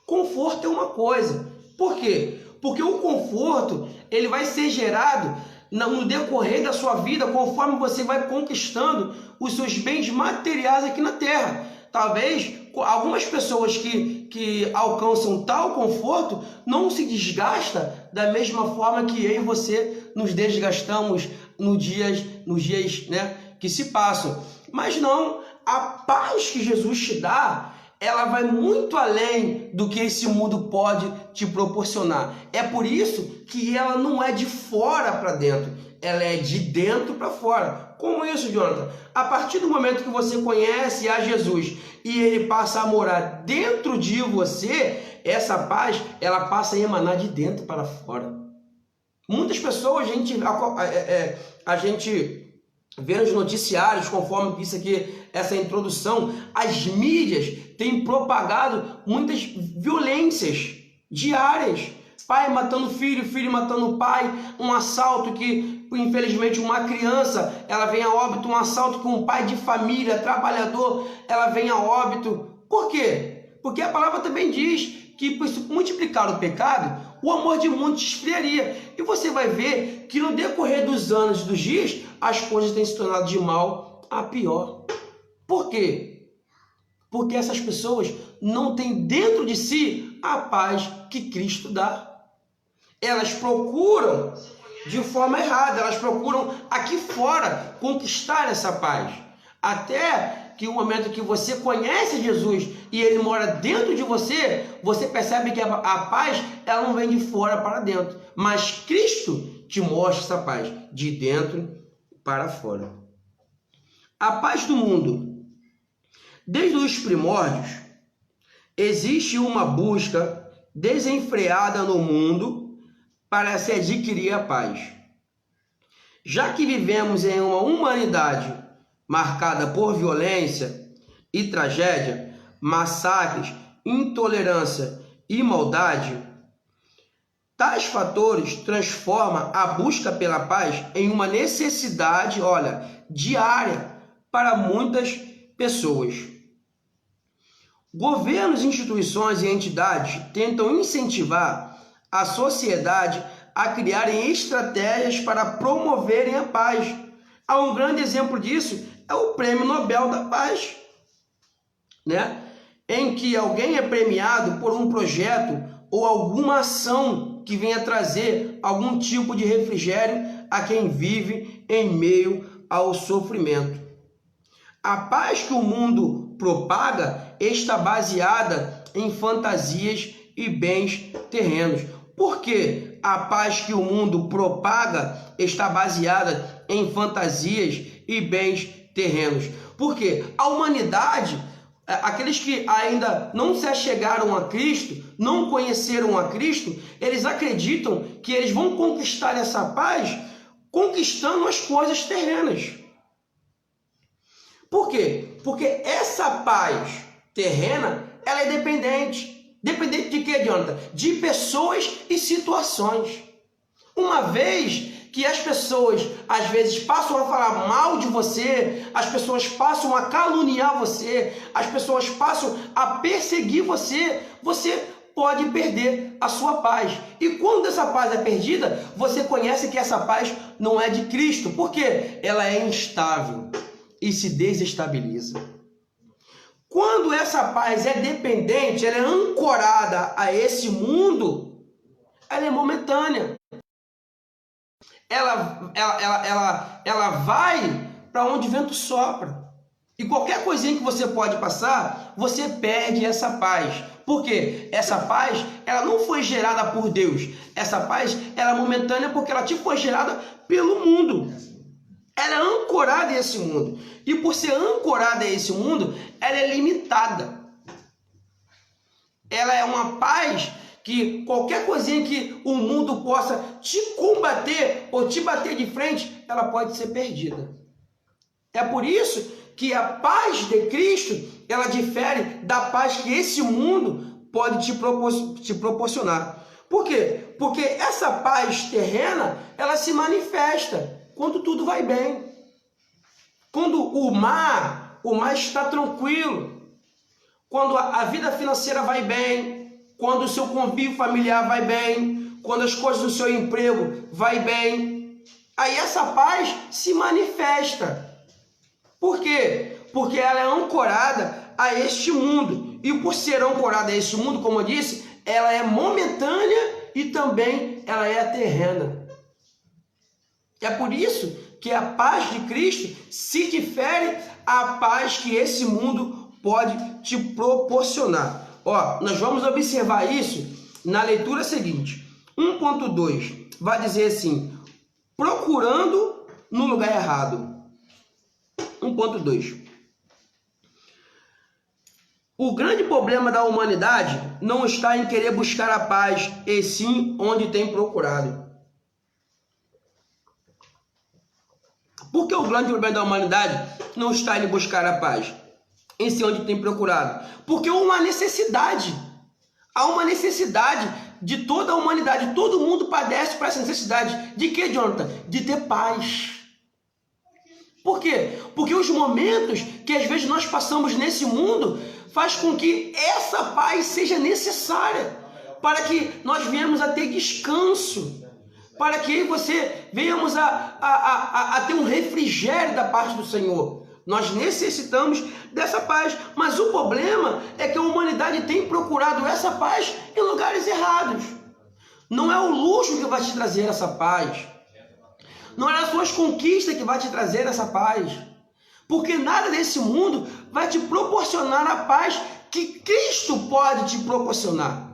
Conforto é uma coisa. Por quê? Porque o conforto, ele vai ser gerado no decorrer da sua vida, conforme você vai conquistando os seus bens materiais aqui na Terra. Talvez algumas pessoas que alcançam tal conforto não se desgastam da mesma forma que eu e você nos desgastamos nos dias, né, que se passam. Mas não, a paz que Jesus te dá, ela vai muito além do que esse mundo pode te proporcionar. É por isso que ela não é de fora para dentro, ela é de dentro para fora. Como isso, Jonathan? A partir do momento que você conhece a Jesus e ele passa a morar dentro de você, essa paz, ela passa a emanar de dentro para fora. Muitas pessoas, a gente vê nos noticiários, conforme disse aqui essa introdução, as mídias têm propagado muitas violências diárias. Pai matando filho, filho matando pai, um assalto que, infelizmente, uma criança, ela vem a óbito, um assalto com um pai de família, trabalhador, ela vem a óbito. Por quê? Porque a palavra também diz que, por multiplicar o pecado, o amor de muitos esfriaria. E você vai ver que no decorrer dos anos e dos dias, as coisas têm se tornado de mal a pior. Por quê? Porque essas pessoas não têm dentro de si a paz que Cristo dá. Elas procuram de forma errada, elas procuram aqui fora conquistar essa paz. Até que o momento que você conhece Jesus e ele mora dentro de você, você percebe que a paz ela não vem de fora para dentro, mas Cristo te mostra essa paz de dentro para fora. A paz do mundo. Desde os primórdios, existe uma busca desenfreada no mundo para se adquirir a paz. Já que vivemos em uma humanidade marcada por violência e tragédia, massacres, intolerância e maldade, tais fatores transformam a busca pela paz em uma necessidade, diária para muitas pessoas. Governos, instituições e entidades tentam incentivar a sociedade a criarem estratégias para promoverem a paz. Há um grande exemplo disso, é o Prêmio Nobel da Paz, em que alguém é premiado por um projeto ou alguma ação que venha trazer algum tipo de refrigério a quem vive em meio ao sofrimento. A paz que o mundo propaga está baseada em fantasias e bens terrenos. Por que a paz que o mundo propaga está baseada em fantasias e bens terrenos? Porque a humanidade, aqueles que ainda não se achegaram a Cristo, não conheceram a Cristo, eles acreditam que eles vão conquistar essa paz conquistando as coisas terrenas. Por quê? Porque essa paz terrena, ela é dependente. Dependente de quê, Jonathan? De pessoas e situações. Uma vez que as pessoas, às vezes, passam a falar mal de você, as pessoas passam a caluniar você, as pessoas passam a perseguir você, você pode perder a sua paz. E quando essa paz é perdida, você conhece que essa paz não é de Cristo. Por quê? Ela é instável e se desestabiliza. Quando essa paz é dependente, ela é ancorada a esse mundo, ela é momentânea. Ela vai para onde o vento sopra. E qualquer coisinha que você pode passar, você perde essa paz. Por quê? Essa paz, ela não foi gerada por Deus. Essa paz, ela é momentânea porque ela foi gerada pelo mundo. Ela é ancorada a esse mundo. E por ser ancorada a esse mundo, ela é limitada. Ela é uma paz que qualquer coisinha que o mundo possa te combater ou te bater de frente, ela pode ser perdida. É por isso que a paz de Cristo, ela difere da paz que esse mundo pode te proporcionar. Por quê? Porque essa paz terrena, ela se manifesta quando tudo vai bem. Quando o mar está tranquilo. Quando a vida financeira vai bem. Quando o seu convívio familiar vai bem. Quando as coisas do seu emprego vai bem. Aí essa paz se manifesta. Por quê? Porque ela é ancorada a este mundo. E por ser ancorada a este mundo, como eu disse, ela é momentânea e também ela é terrena. É por isso que a paz de Cristo se difere a paz que esse mundo pode te proporcionar. Ó, nós vamos observar isso na leitura seguinte. 1.2 vai dizer assim: procurando no lugar errado. 1.2. O grande problema da humanidade não está em querer buscar a paz, e sim onde tem procurado. Por que o grande problema da humanidade não está em buscar a paz, em si onde tem procurado? Porque há uma necessidade. Há uma necessidade de toda a humanidade. Todo mundo padece por essa necessidade. De que, Jonathan? De ter paz. Por quê? Porque os momentos que às vezes nós passamos nesse mundo faz com que essa paz seja necessária para que nós venhamos a ter descanso, para que você venhamos a ter um refrigério da parte do Senhor. Nós necessitamos dessa paz, mas o problema é que a humanidade tem procurado essa paz em lugares errados. Não é o luxo que vai te trazer essa paz. Não é as suas conquistas que vai te trazer essa paz. Porque nada desse mundo vai te proporcionar a paz que Cristo pode te proporcionar.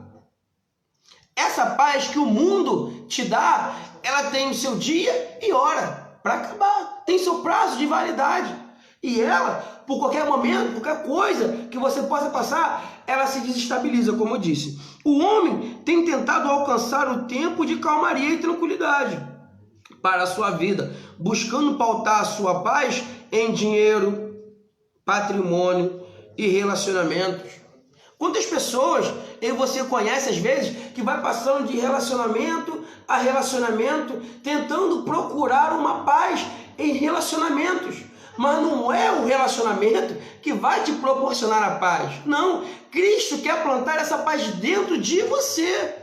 Essa paz que o mundo te dá, ela tem o seu dia e hora para acabar. Tem seu prazo de validade. E ela, por qualquer momento, qualquer coisa que você possa passar, ela se desestabiliza, como eu disse. O homem tem tentado alcançar o tempo de calmaria e tranquilidade para a sua vida, buscando pautar a sua paz em dinheiro, patrimônio e relacionamentos. Quantas pessoas você conhece às vezes que vai passando de relacionamento a relacionamento, tentando procurar uma paz em relacionamentos, mas não é o relacionamento que vai te proporcionar a paz. Não, Cristo quer plantar essa paz dentro de você.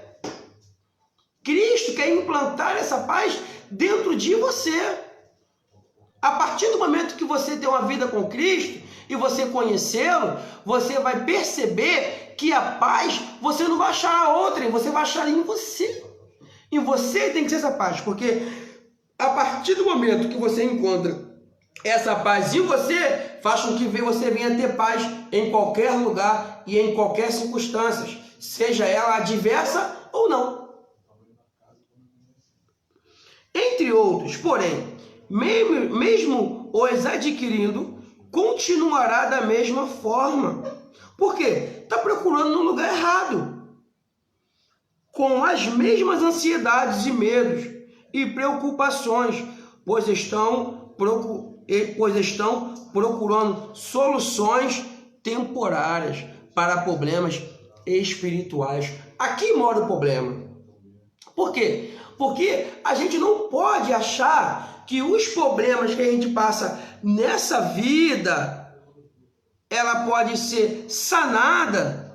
Cristo quer implantar essa paz dentro de você. A partir do momento que você tem uma vida com Cristo e você conhecê-lo, você vai perceber que a paz você não vai achar a outra, você vai achar em você. Em você tem que ser essa paz, porque a partir do momento que você encontra essa paz em você, faz com que você venha ter paz em qualquer lugar e em qualquer circunstância, seja ela adversa ou não. Entre outros, porém, mesmo os adquirindo, continuará da mesma forma. Por quê? Está procurando no lugar errado. Com as mesmas ansiedades e medos e preocupações, pois estão procurando soluções temporárias para problemas espirituais. Aqui mora o problema. Por quê? Porque a gente não pode achar que os problemas que a gente passa nessa vida, ela pode ser sanada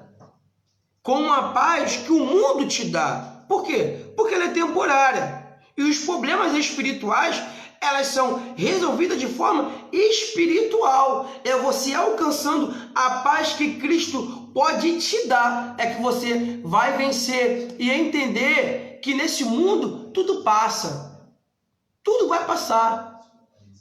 com a paz que o mundo te dá. Por quê? Porque ela é temporária. E os problemas espirituais, elas são resolvidas de forma espiritual. É você alcançando a paz que Cristo pode te dar. É que você vai vencer e entender que nesse mundo tudo passa. Tudo vai passar.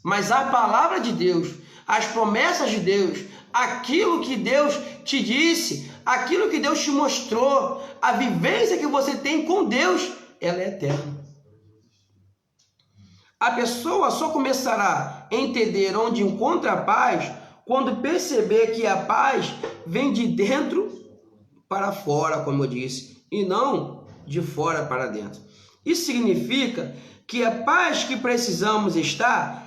Mas a palavra de Deus, as promessas de Deus, aquilo que Deus te disse, aquilo que Deus te mostrou, a vivência que você tem com Deus, ela é eterna. A pessoa só começará a entender onde encontra a paz quando perceber que a paz vem de dentro para fora, como eu disse, e não de fora para dentro. Isso significa que a paz que precisamos está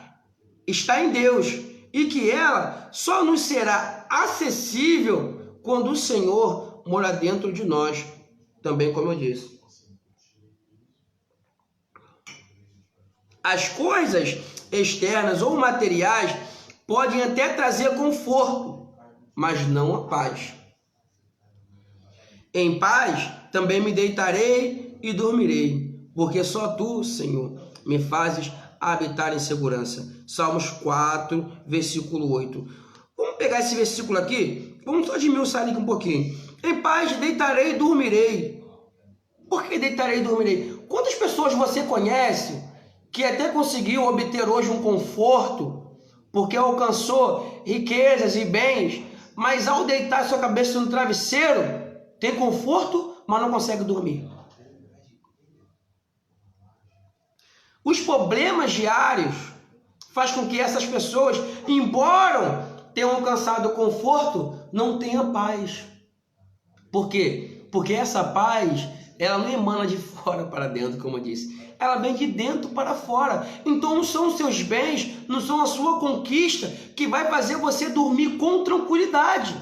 em Deus e que ela só nos será acessível quando o Senhor mora dentro de nós, também como eu disse. As coisas externas ou materiais podem até trazer conforto, mas não a paz. Em paz também me deitarei e dormirei, porque só tu, Senhor, me fazes habitar em segurança. Salmos 4, versículo 8. Vamos pegar esse versículo aqui, vamos só desmiuçar ali um pouquinho. Em paz deitarei e dormirei. Por que deitarei e dormirei? Quantas pessoas você conhece que até conseguiu obter hoje um conforto porque alcançou riquezas e bens, mas ao deitar sua cabeça no travesseiro, tem conforto, mas não consegue dormir. Os problemas diários faz com que essas pessoas, embora tenham alcançado conforto, não tenham paz. Por quê? Porque essa paz, ela não emana de fora para dentro, como eu disse. Ela vem de dentro para fora. Então não são os seus bens, não são a sua conquista que vai fazer você dormir com tranquilidade.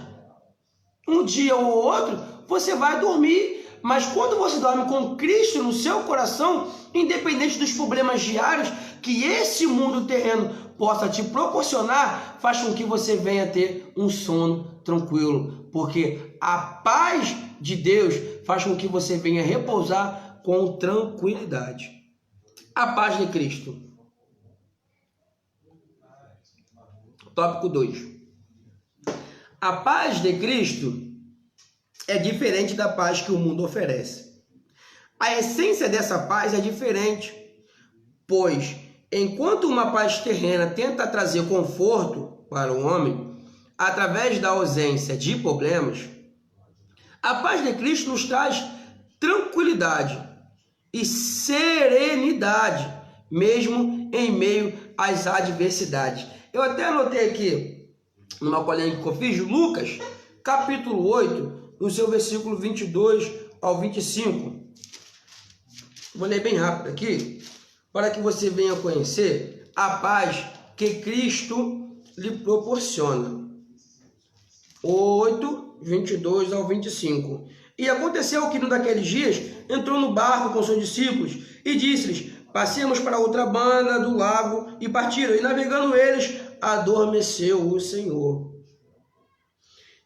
Um dia ou outro, você vai dormir. Mas quando você dorme com Cristo no seu coração, independente dos problemas diários que esse mundo terreno possa te proporcionar, faz com que você venha ter um sono tranquilo. Porque a paz de Deus faz com que você venha repousar com tranquilidade. A paz de Cristo. Tópico 2. A paz de Cristo é diferente da paz que o mundo oferece. A essência dessa paz é diferente, pois enquanto uma paz terrena tenta trazer conforto para o homem através da ausência de problemas, a paz de Cristo nos traz tranquilidade e serenidade, mesmo em meio às adversidades. Eu até anotei aqui, numa colinha que eu fiz, Lucas, capítulo 8, no seu versículo 22 ao 25. Vou ler bem rápido aqui, para que você venha conhecer a paz que Cristo lhe proporciona. 8, 22 ao 25. E aconteceu que num daqueles dias entrou no barco com seus discípulos e disse-lhes: passemos para outra banda do lago, e partiram. E navegando eles, adormeceu o Senhor.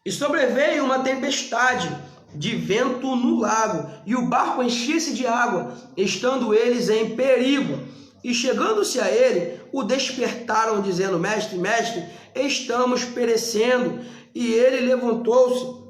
E sobreveio uma tempestade de vento no lago, e o barco enchia-se de água, estando eles em perigo. E chegando-se a ele, o despertaram, dizendo: mestre, mestre, estamos perecendo. E ele levantou-se,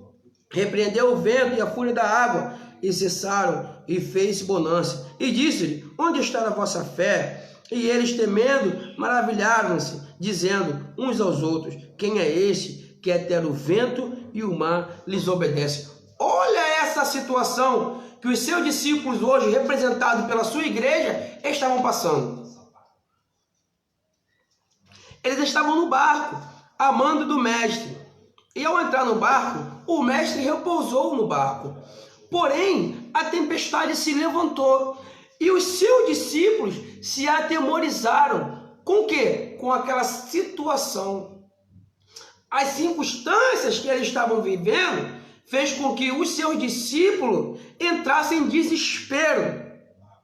repreendeu o vento e a fúria da água, e cessaram, e fez-se bonança. E disse-lhe: onde está a vossa fé? E eles, temendo, maravilharam-se, dizendo uns aos outros: quem é este que até o vento e o mar lhes obedece? Olha essa situação que os seus discípulos hoje, representados pela sua igreja, estavam passando. Eles estavam no barco, a mando do mestre. E ao entrar no barco, o mestre repousou no barco. Porém, a tempestade se levantou e os seus discípulos se atemorizaram. Com o quê? Com aquela situação. As circunstâncias que eles estavam vivendo fez com que os seus discípulos entrassem em desespero.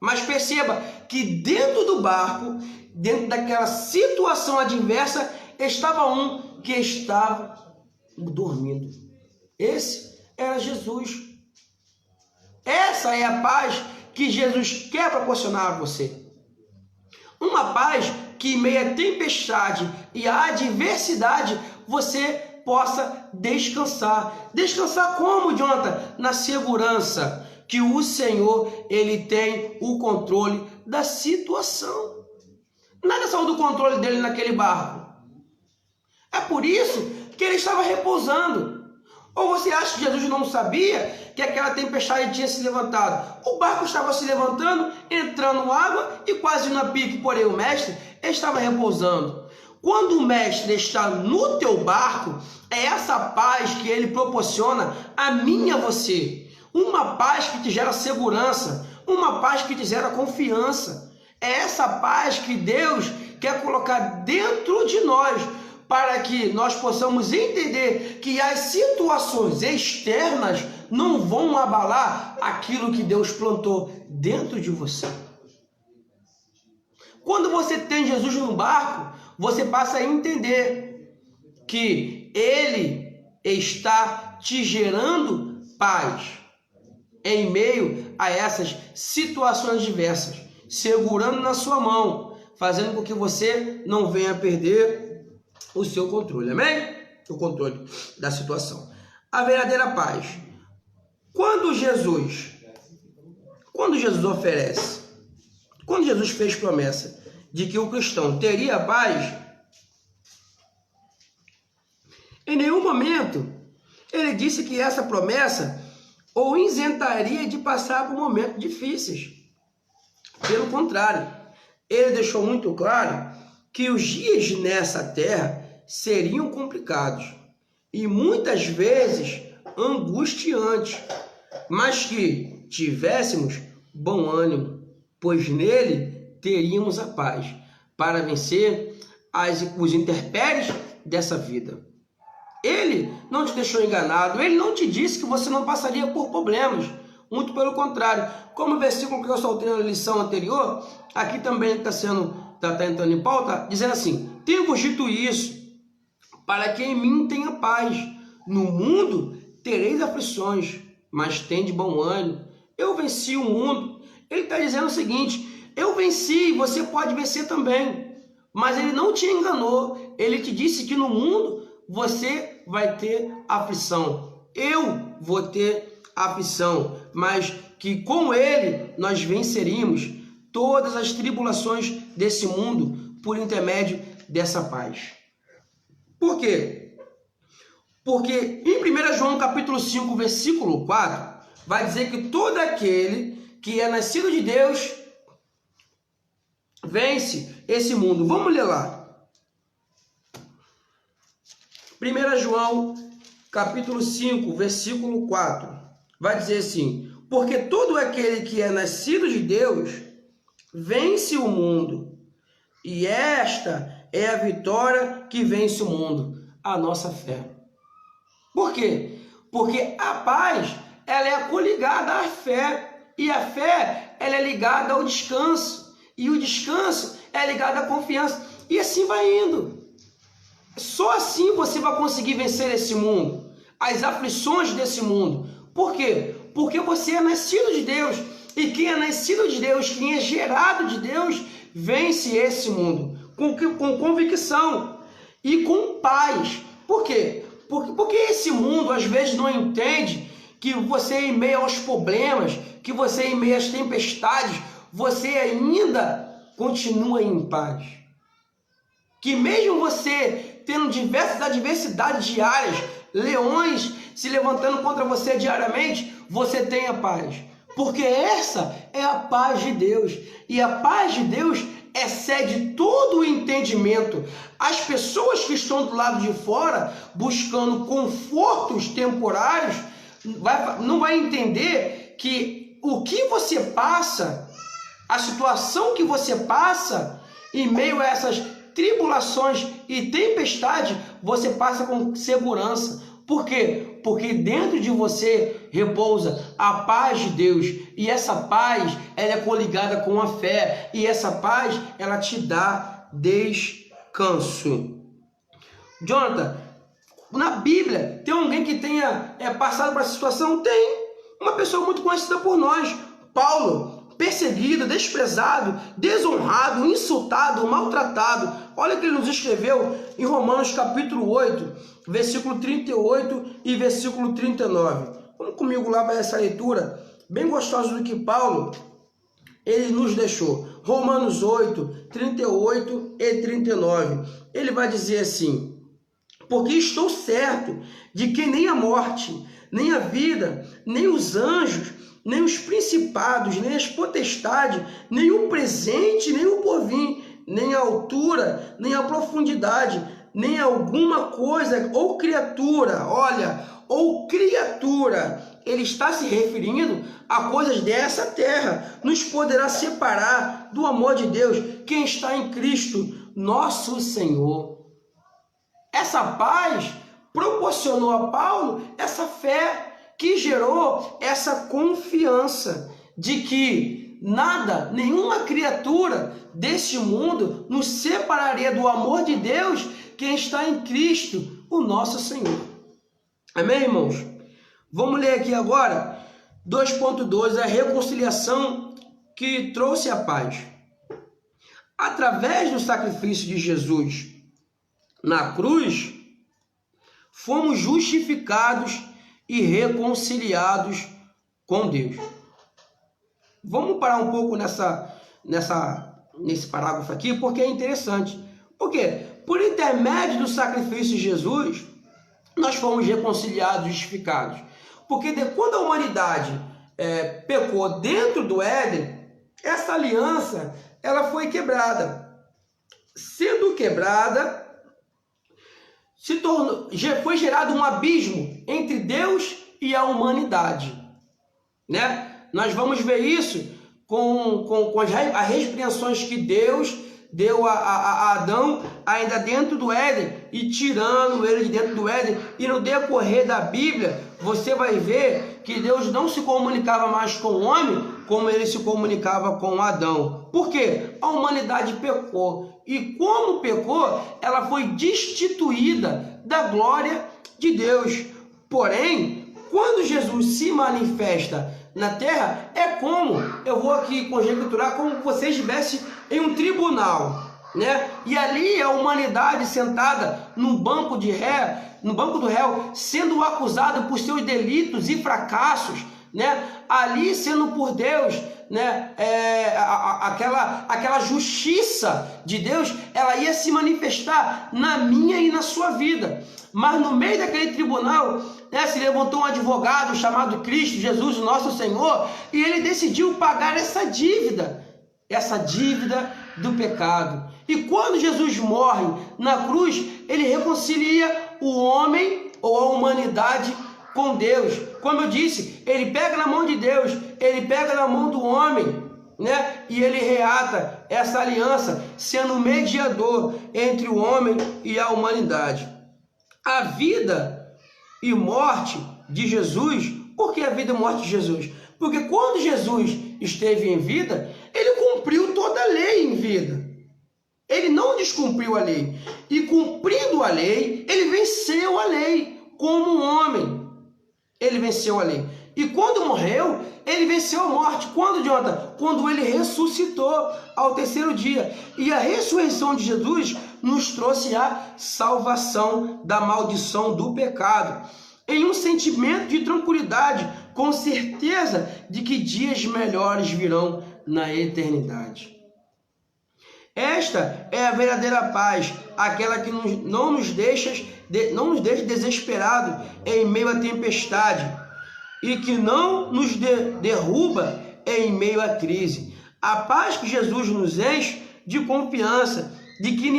Mas perceba que dentro do barco, dentro daquela situação adversa, estava um que estava dormindo. Esse era Jesus. Essa é a paz que Jesus quer proporcionar a você. Uma paz que em meio à tempestade e à adversidade você possa descansar. Descansar como, Jonathan? Na segurança que o Senhor, ele tem o controle da situação. Nada saiu do controle dele naquele barco. É por isso que ele estava repousando. Ou você acha que Jesus não sabia que aquela tempestade tinha se levantado? O barco estava se levantando, entrando água e quase na pique, porém o mestre estava repousando. Quando o mestre está no teu barco, é essa paz que ele proporciona a mim e a você. Uma paz que te gera segurança, uma paz que te gera confiança. É essa paz que Deus quer colocar dentro de nós, para que nós possamos entender que as situações externas não vão abalar aquilo que Deus plantou dentro de você. Quando você tem Jesus no barco, você passa a entender que Ele está te gerando paz em meio a essas situações diversas, segurando na sua mão, fazendo com que você não venha perder o seu controle, amém? O controle da situação. A verdadeira paz. Quando Jesus oferece, quando Jesus fez promessa de que o cristão teria paz, Em nenhum momento ele disse que essa promessa o isentaria de passar por momentos difíceis. Pelo contrário, ele deixou muito claro que os dias nessa terra seriam complicados e muitas vezes angustiantes, mas que tivéssemos bom ânimo, pois nele teríamos a paz para vencer os intempéries dessa vida. Ele não te deixou enganado, ele não te disse que você não passaria por problemas, muito pelo contrário. Como o versículo que eu soltei na lição anterior, aqui também está entrando em pauta, dizendo assim: tenho-vos dito isso, para que em mim tenha paz. No mundo tereis aflições, mas tende bom ânimo. Eu venci o mundo. Ele está dizendo o seguinte: eu venci, você pode vencer também. Mas ele não te enganou, ele te disse que no mundo você vai ter aflição. Eu vou ter aflição, mas que com ele nós venceríamos todas as tribulações desse mundo por intermédio dessa paz. Por quê? Porque em 1 João capítulo 5, versículo 4, vai dizer que todo aquele que é nascido de Deus vence esse mundo. Vamos ler lá. 1 João, capítulo 5, versículo 4, vai dizer assim: porque todo aquele que é nascido de Deus vence o mundo, e esta é a vitória que vence o mundo, a nossa fé. Por quê? Porque a paz, ela é coligada à fé, e a fé, ela é ligada ao descanso, e o descanso é ligado à confiança, e assim vai indo. Só assim você vai conseguir vencer esse mundo, as aflições desse mundo. Por quê? Porque você é nascido de Deus. E quem é nascido de Deus, quem é gerado de Deus, vence esse mundo com convicção e com paz. Por quê? Porque esse mundo às vezes não entende que você, em meio aos problemas, que você, em meio às tempestades, você ainda continua em paz. Que mesmo você tendo diversas adversidades diárias, leões se levantando contra você diariamente, você tenha paz. Porque essa é a paz de Deus. E a paz de Deus excede todo o entendimento. As pessoas que estão do lado de fora, buscando confortos temporários, não vai entender que o que você passa, a situação que você passa, em meio a essas tribulações e tempestade, você passa com segurança. Por quê? Porque dentro de você repousa a paz de Deus, e essa paz, ela é coligada com a fé, e essa paz, ela te dá descanso. Jonathan, na Bíblia, tem alguém que tenha passado por essa situação? Tem. Uma pessoa muito conhecida por nós, Paulo. Perseguido, desprezado, desonrado, insultado, maltratado. Olha o que ele nos escreveu em Romanos capítulo 8, versículo 38 e versículo 39. Vamos comigo lá para essa leitura bem gostosa do que Paulo ele nos deixou. Romanos 8, 38 e 39. Ele vai dizer assim: porque estou certo de que nem a morte, nem a vida, nem os anjos, nem os principados, nem as potestades, nem o presente, nem o porvir, nem a altura, nem a profundidade, nem alguma coisa ou criatura, ou criatura, ele está se referindo a coisas dessa terra, nos poderá separar do amor de Deus, quem está em Cristo, nosso Senhor. Essa paz proporcionou a Paulo essa fé, que gerou essa confiança de que nada, nenhuma criatura deste mundo nos separaria do amor de Deus, quem está em Cristo, o nosso Senhor. Amém, irmãos? Vamos ler aqui agora 2.2, a reconciliação que trouxe a paz. Através do sacrifício de Jesus na cruz, fomos justificados e reconciliados com Deus. Vamos parar um pouco nesse parágrafo aqui, porque é interessante. Por quê? Por intermédio do sacrifício de Jesus, nós fomos reconciliados, justificados. Porque quando a humanidade pecou dentro do Éden, essa aliança ela foi quebrada. Sendo quebrada, foi gerado um abismo entre Deus e a humanidade, né? Nós vamos ver isso com as repreensões que Deus deu a Adão ainda dentro do Éden e tirando ele de dentro do Éden. E no decorrer da Bíblia você vai ver que Deus não se comunicava mais com o homem como ele se comunicava com Adão. Por quê? A humanidade pecou. E como pecou, ela foi destituída da glória de Deus. Porém, quando Jesus se manifesta na terra, é como, eu vou aqui conjecturar, como você estivesse em um tribunal, né? E ali a humanidade sentada no banco do réu, sendo acusado por seus delitos e fracassos, né? Ali sendo por Deus, né? Aquela justiça de Deus, ela ia se manifestar na minha e na sua vida. Mas no meio daquele tribunal, né, se levantou um advogado chamado Cristo Jesus, o nosso Senhor, e ele decidiu pagar essa dívida do pecado. E quando Jesus morre na cruz, ele reconcilia o homem ou a humanidade com Deus. Como eu disse, ele pega na mão de Deus, ele pega na mão do homem, né? E ele reata essa aliança, sendo mediador entre o homem e a humanidade. A vida e morte de Jesus. Por que a vida e morte de Jesus? Porque quando Jesus esteve em vida, ele cumpriu toda a lei em vida. Ele não descumpriu a lei. E cumprindo a lei, ele venceu a lei como um homem. Ele venceu a lei. E quando morreu, ele venceu a morte. Quando, Jonathan? Quando ele ressuscitou ao terceiro dia. E a ressurreição de Jesus nos trouxe a salvação da maldição do pecado. Em um sentimento de tranquilidade, com certeza de que dias melhores virão na eternidade. Esta é a verdadeira paz, aquela que não nos deixa desesperados em meio à tempestade e que não nos derruba em meio à crise. A paz que Jesus nos enche de confiança de que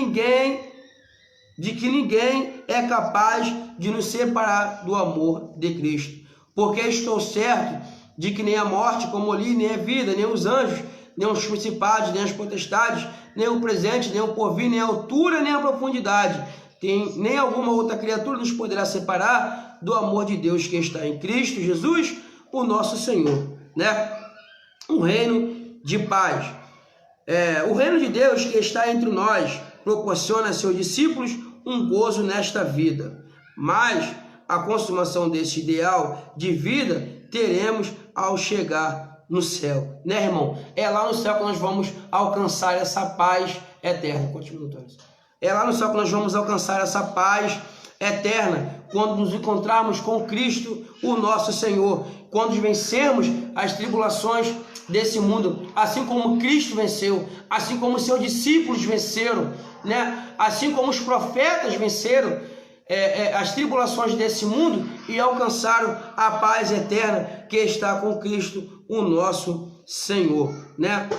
ninguém é capaz de nos separar do amor de Cristo. Porque estou certo de que nem a morte, como li, nem a vida, nem os anjos, nem os principados, nem as potestades, nem o presente, nem o porvir, nem a altura, nem a profundidade, nem alguma outra criatura nos poderá separar do amor de Deus que está em Cristo Jesus, o nosso Senhor, né? Um reino de paz. O reino de Deus que está entre nós proporciona a seus discípulos um gozo nesta vida, mas a consumação desse ideal de vida teremos ao chegar no céu, né, irmão? É lá no céu que nós vamos alcançar essa paz eterna. É lá no céu que nós vamos alcançar essa paz eterna, quando nos encontrarmos com Cristo, o nosso Senhor, quando vencermos as tribulações desse mundo, assim como Cristo venceu, assim como seus discípulos venceram, né? Assim como os profetas venceram as tribulações desse mundo e alcançaram a paz eterna que está com Cristo, o nosso Senhor, né?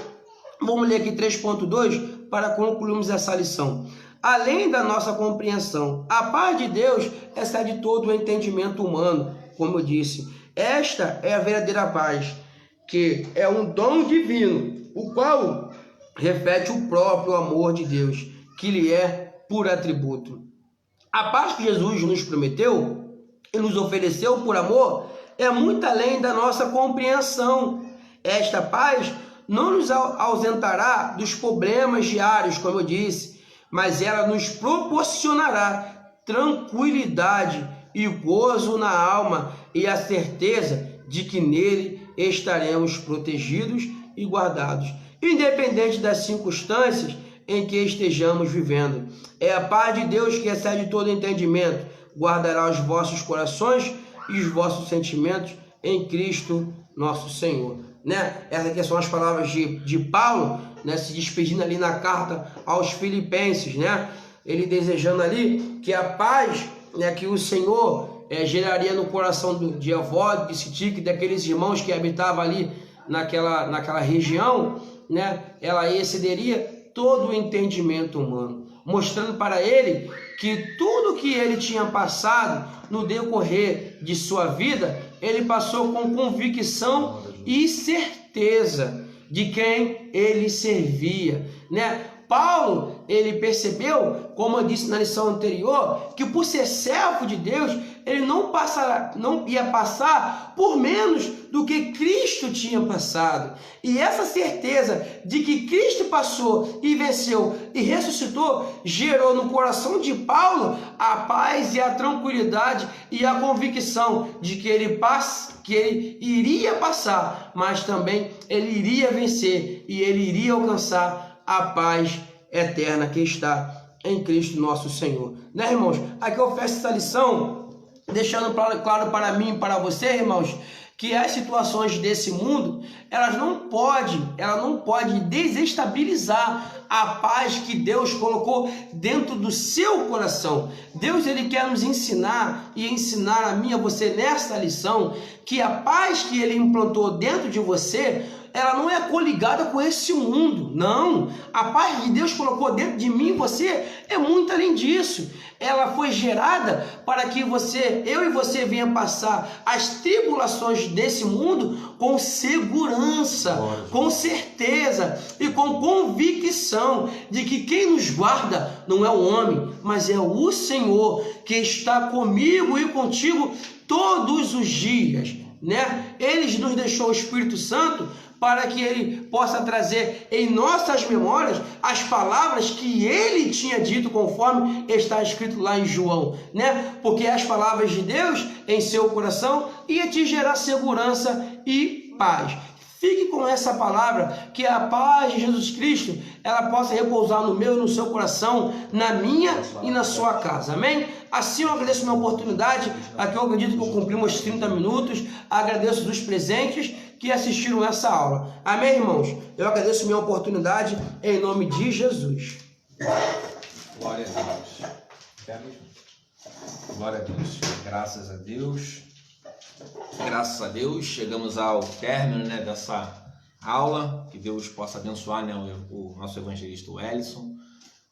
Vamos ler aqui 3.2 para concluirmos essa lição. Além da nossa compreensão, a paz de Deus excede todo o entendimento humano, como eu disse. Esta é a verdadeira paz, que é um dom divino, o qual reflete o próprio amor de Deus, que lhe é por atributo. A paz que Jesus nos prometeu e nos ofereceu por amor é muito além da nossa compreensão. Esta paz não nos ausentará dos problemas diários, como eu disse, mas ela nos proporcionará tranquilidade e gozo na alma e a certeza de que nele estaremos protegidos e guardados, independente das circunstâncias em que estejamos vivendo. É a paz de Deus que excede todo entendimento, guardará os vossos corações e os vossos sentimentos em Cristo nosso Senhor. Né? Essas aqui são as palavras de Paulo, né? Se despedindo ali na carta aos Filipenses, né? Ele desejando ali que a paz né, que o Senhor geraria no coração de Evódio, de Sitique, daqueles irmãos que habitavam ali naquela região, né, ela excederia todo o entendimento humano, mostrando para ele que tudo que ele tinha passado no decorrer de sua vida, ele passou com convicção e certeza de quem ele servia, né? Paulo, ele percebeu, como eu disse na lição anterior, que por ser servo de Deus, ele não ia passar por menos do que Cristo tinha passado. E essa certeza de que Cristo passou e venceu e ressuscitou, gerou no coração de Paulo a paz e a tranquilidade e a convicção de que ele iria passar, mas também ele iria vencer e ele iria alcançar a paz eterna que está em Cristo nosso Senhor. Né, irmãos? Aqui eu fecho essa lição, deixando claro para mim e para você, irmãos, que as situações desse mundo, ela não pode desestabilizar a paz que Deus colocou dentro do seu coração. Deus, ele quer nos ensinar e ensinar a mim e a você nesta lição que a paz que ele implantou dentro de você, ela não é coligada com esse mundo, não. A paz que Deus colocou dentro de mim e você é muito além disso. Ela foi gerada para que eu e você venha passar as tribulações desse mundo com segurança, com certeza e com convicção de que quem nos guarda não é o homem, mas é o Senhor que está comigo e contigo todos os dias, né? Ele nos deixou o Espírito Santo para que ele possa trazer em nossas memórias as palavras que ele tinha dito, conforme está escrito lá em João, né? Porque as palavras de Deus em seu coração iam te gerar segurança e paz. Fique com essa palavra, que a paz de Jesus Cristo, ela possa repousar no meu e no seu coração, na minha e na sua casa, amém? Assim eu agradeço a minha oportunidade, aqui eu acredito que eu cumpri meus 30 minutos, agradeço dos presentes que assistiram essa aula, amém, irmãos? Eu agradeço a minha oportunidade, em nome de Jesus. Glória a Deus. Glória a Deus. Graças a Deus. Graças a Deus, chegamos ao término, né, dessa aula. Que Deus possa abençoar, né, o nosso evangelista Wellison,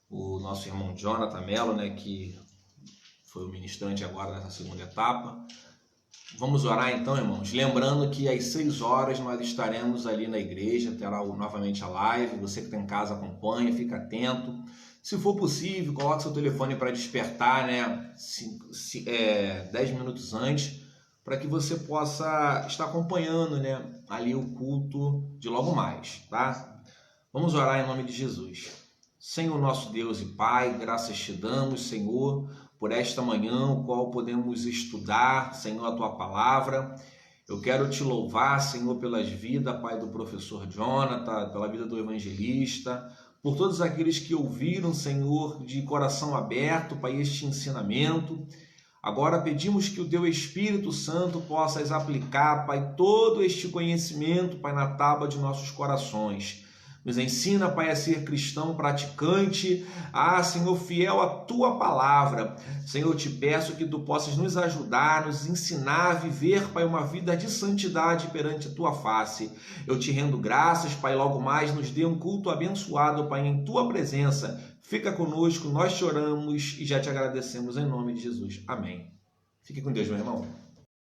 o nosso irmão Jonathan Mello, né, que foi o ministrante agora nessa segunda etapa. Vamos orar então, irmãos, lembrando que às 6 horas nós estaremos ali na igreja, terá novamente a live. Você que está em casa acompanha, fica atento. Se for possível, coloque seu telefone para despertar, né, 10 minutos antes, para que você possa estar acompanhando, né, ali o culto de logo mais, tá? Vamos orar em nome de Jesus. Senhor nosso Deus e Pai, graças te damos, Senhor, por esta manhã, o qual podemos estudar, Senhor, a Tua palavra. Eu quero te louvar, Senhor, pelas vidas, Pai, do professor Jonathan, pela vida do evangelista, por todos aqueles que ouviram, Senhor, de coração aberto, Pai, este ensinamento. Agora pedimos que o Teu Espírito Santo possa aplicar, Pai, todo este conhecimento, Pai, na tábua de nossos corações. Nos ensina, Pai, a ser cristão praticante, Senhor, fiel à Tua palavra. Senhor, eu te peço que Tu possas nos ajudar, nos ensinar a viver, Pai, uma vida de santidade perante a Tua face. Eu te rendo graças, Pai, logo mais nos dê um culto abençoado, Pai, em Tua presença. Fica conosco, nós te oramos e já te agradecemos em nome de Jesus. Amém. Fique com Deus, meu irmão.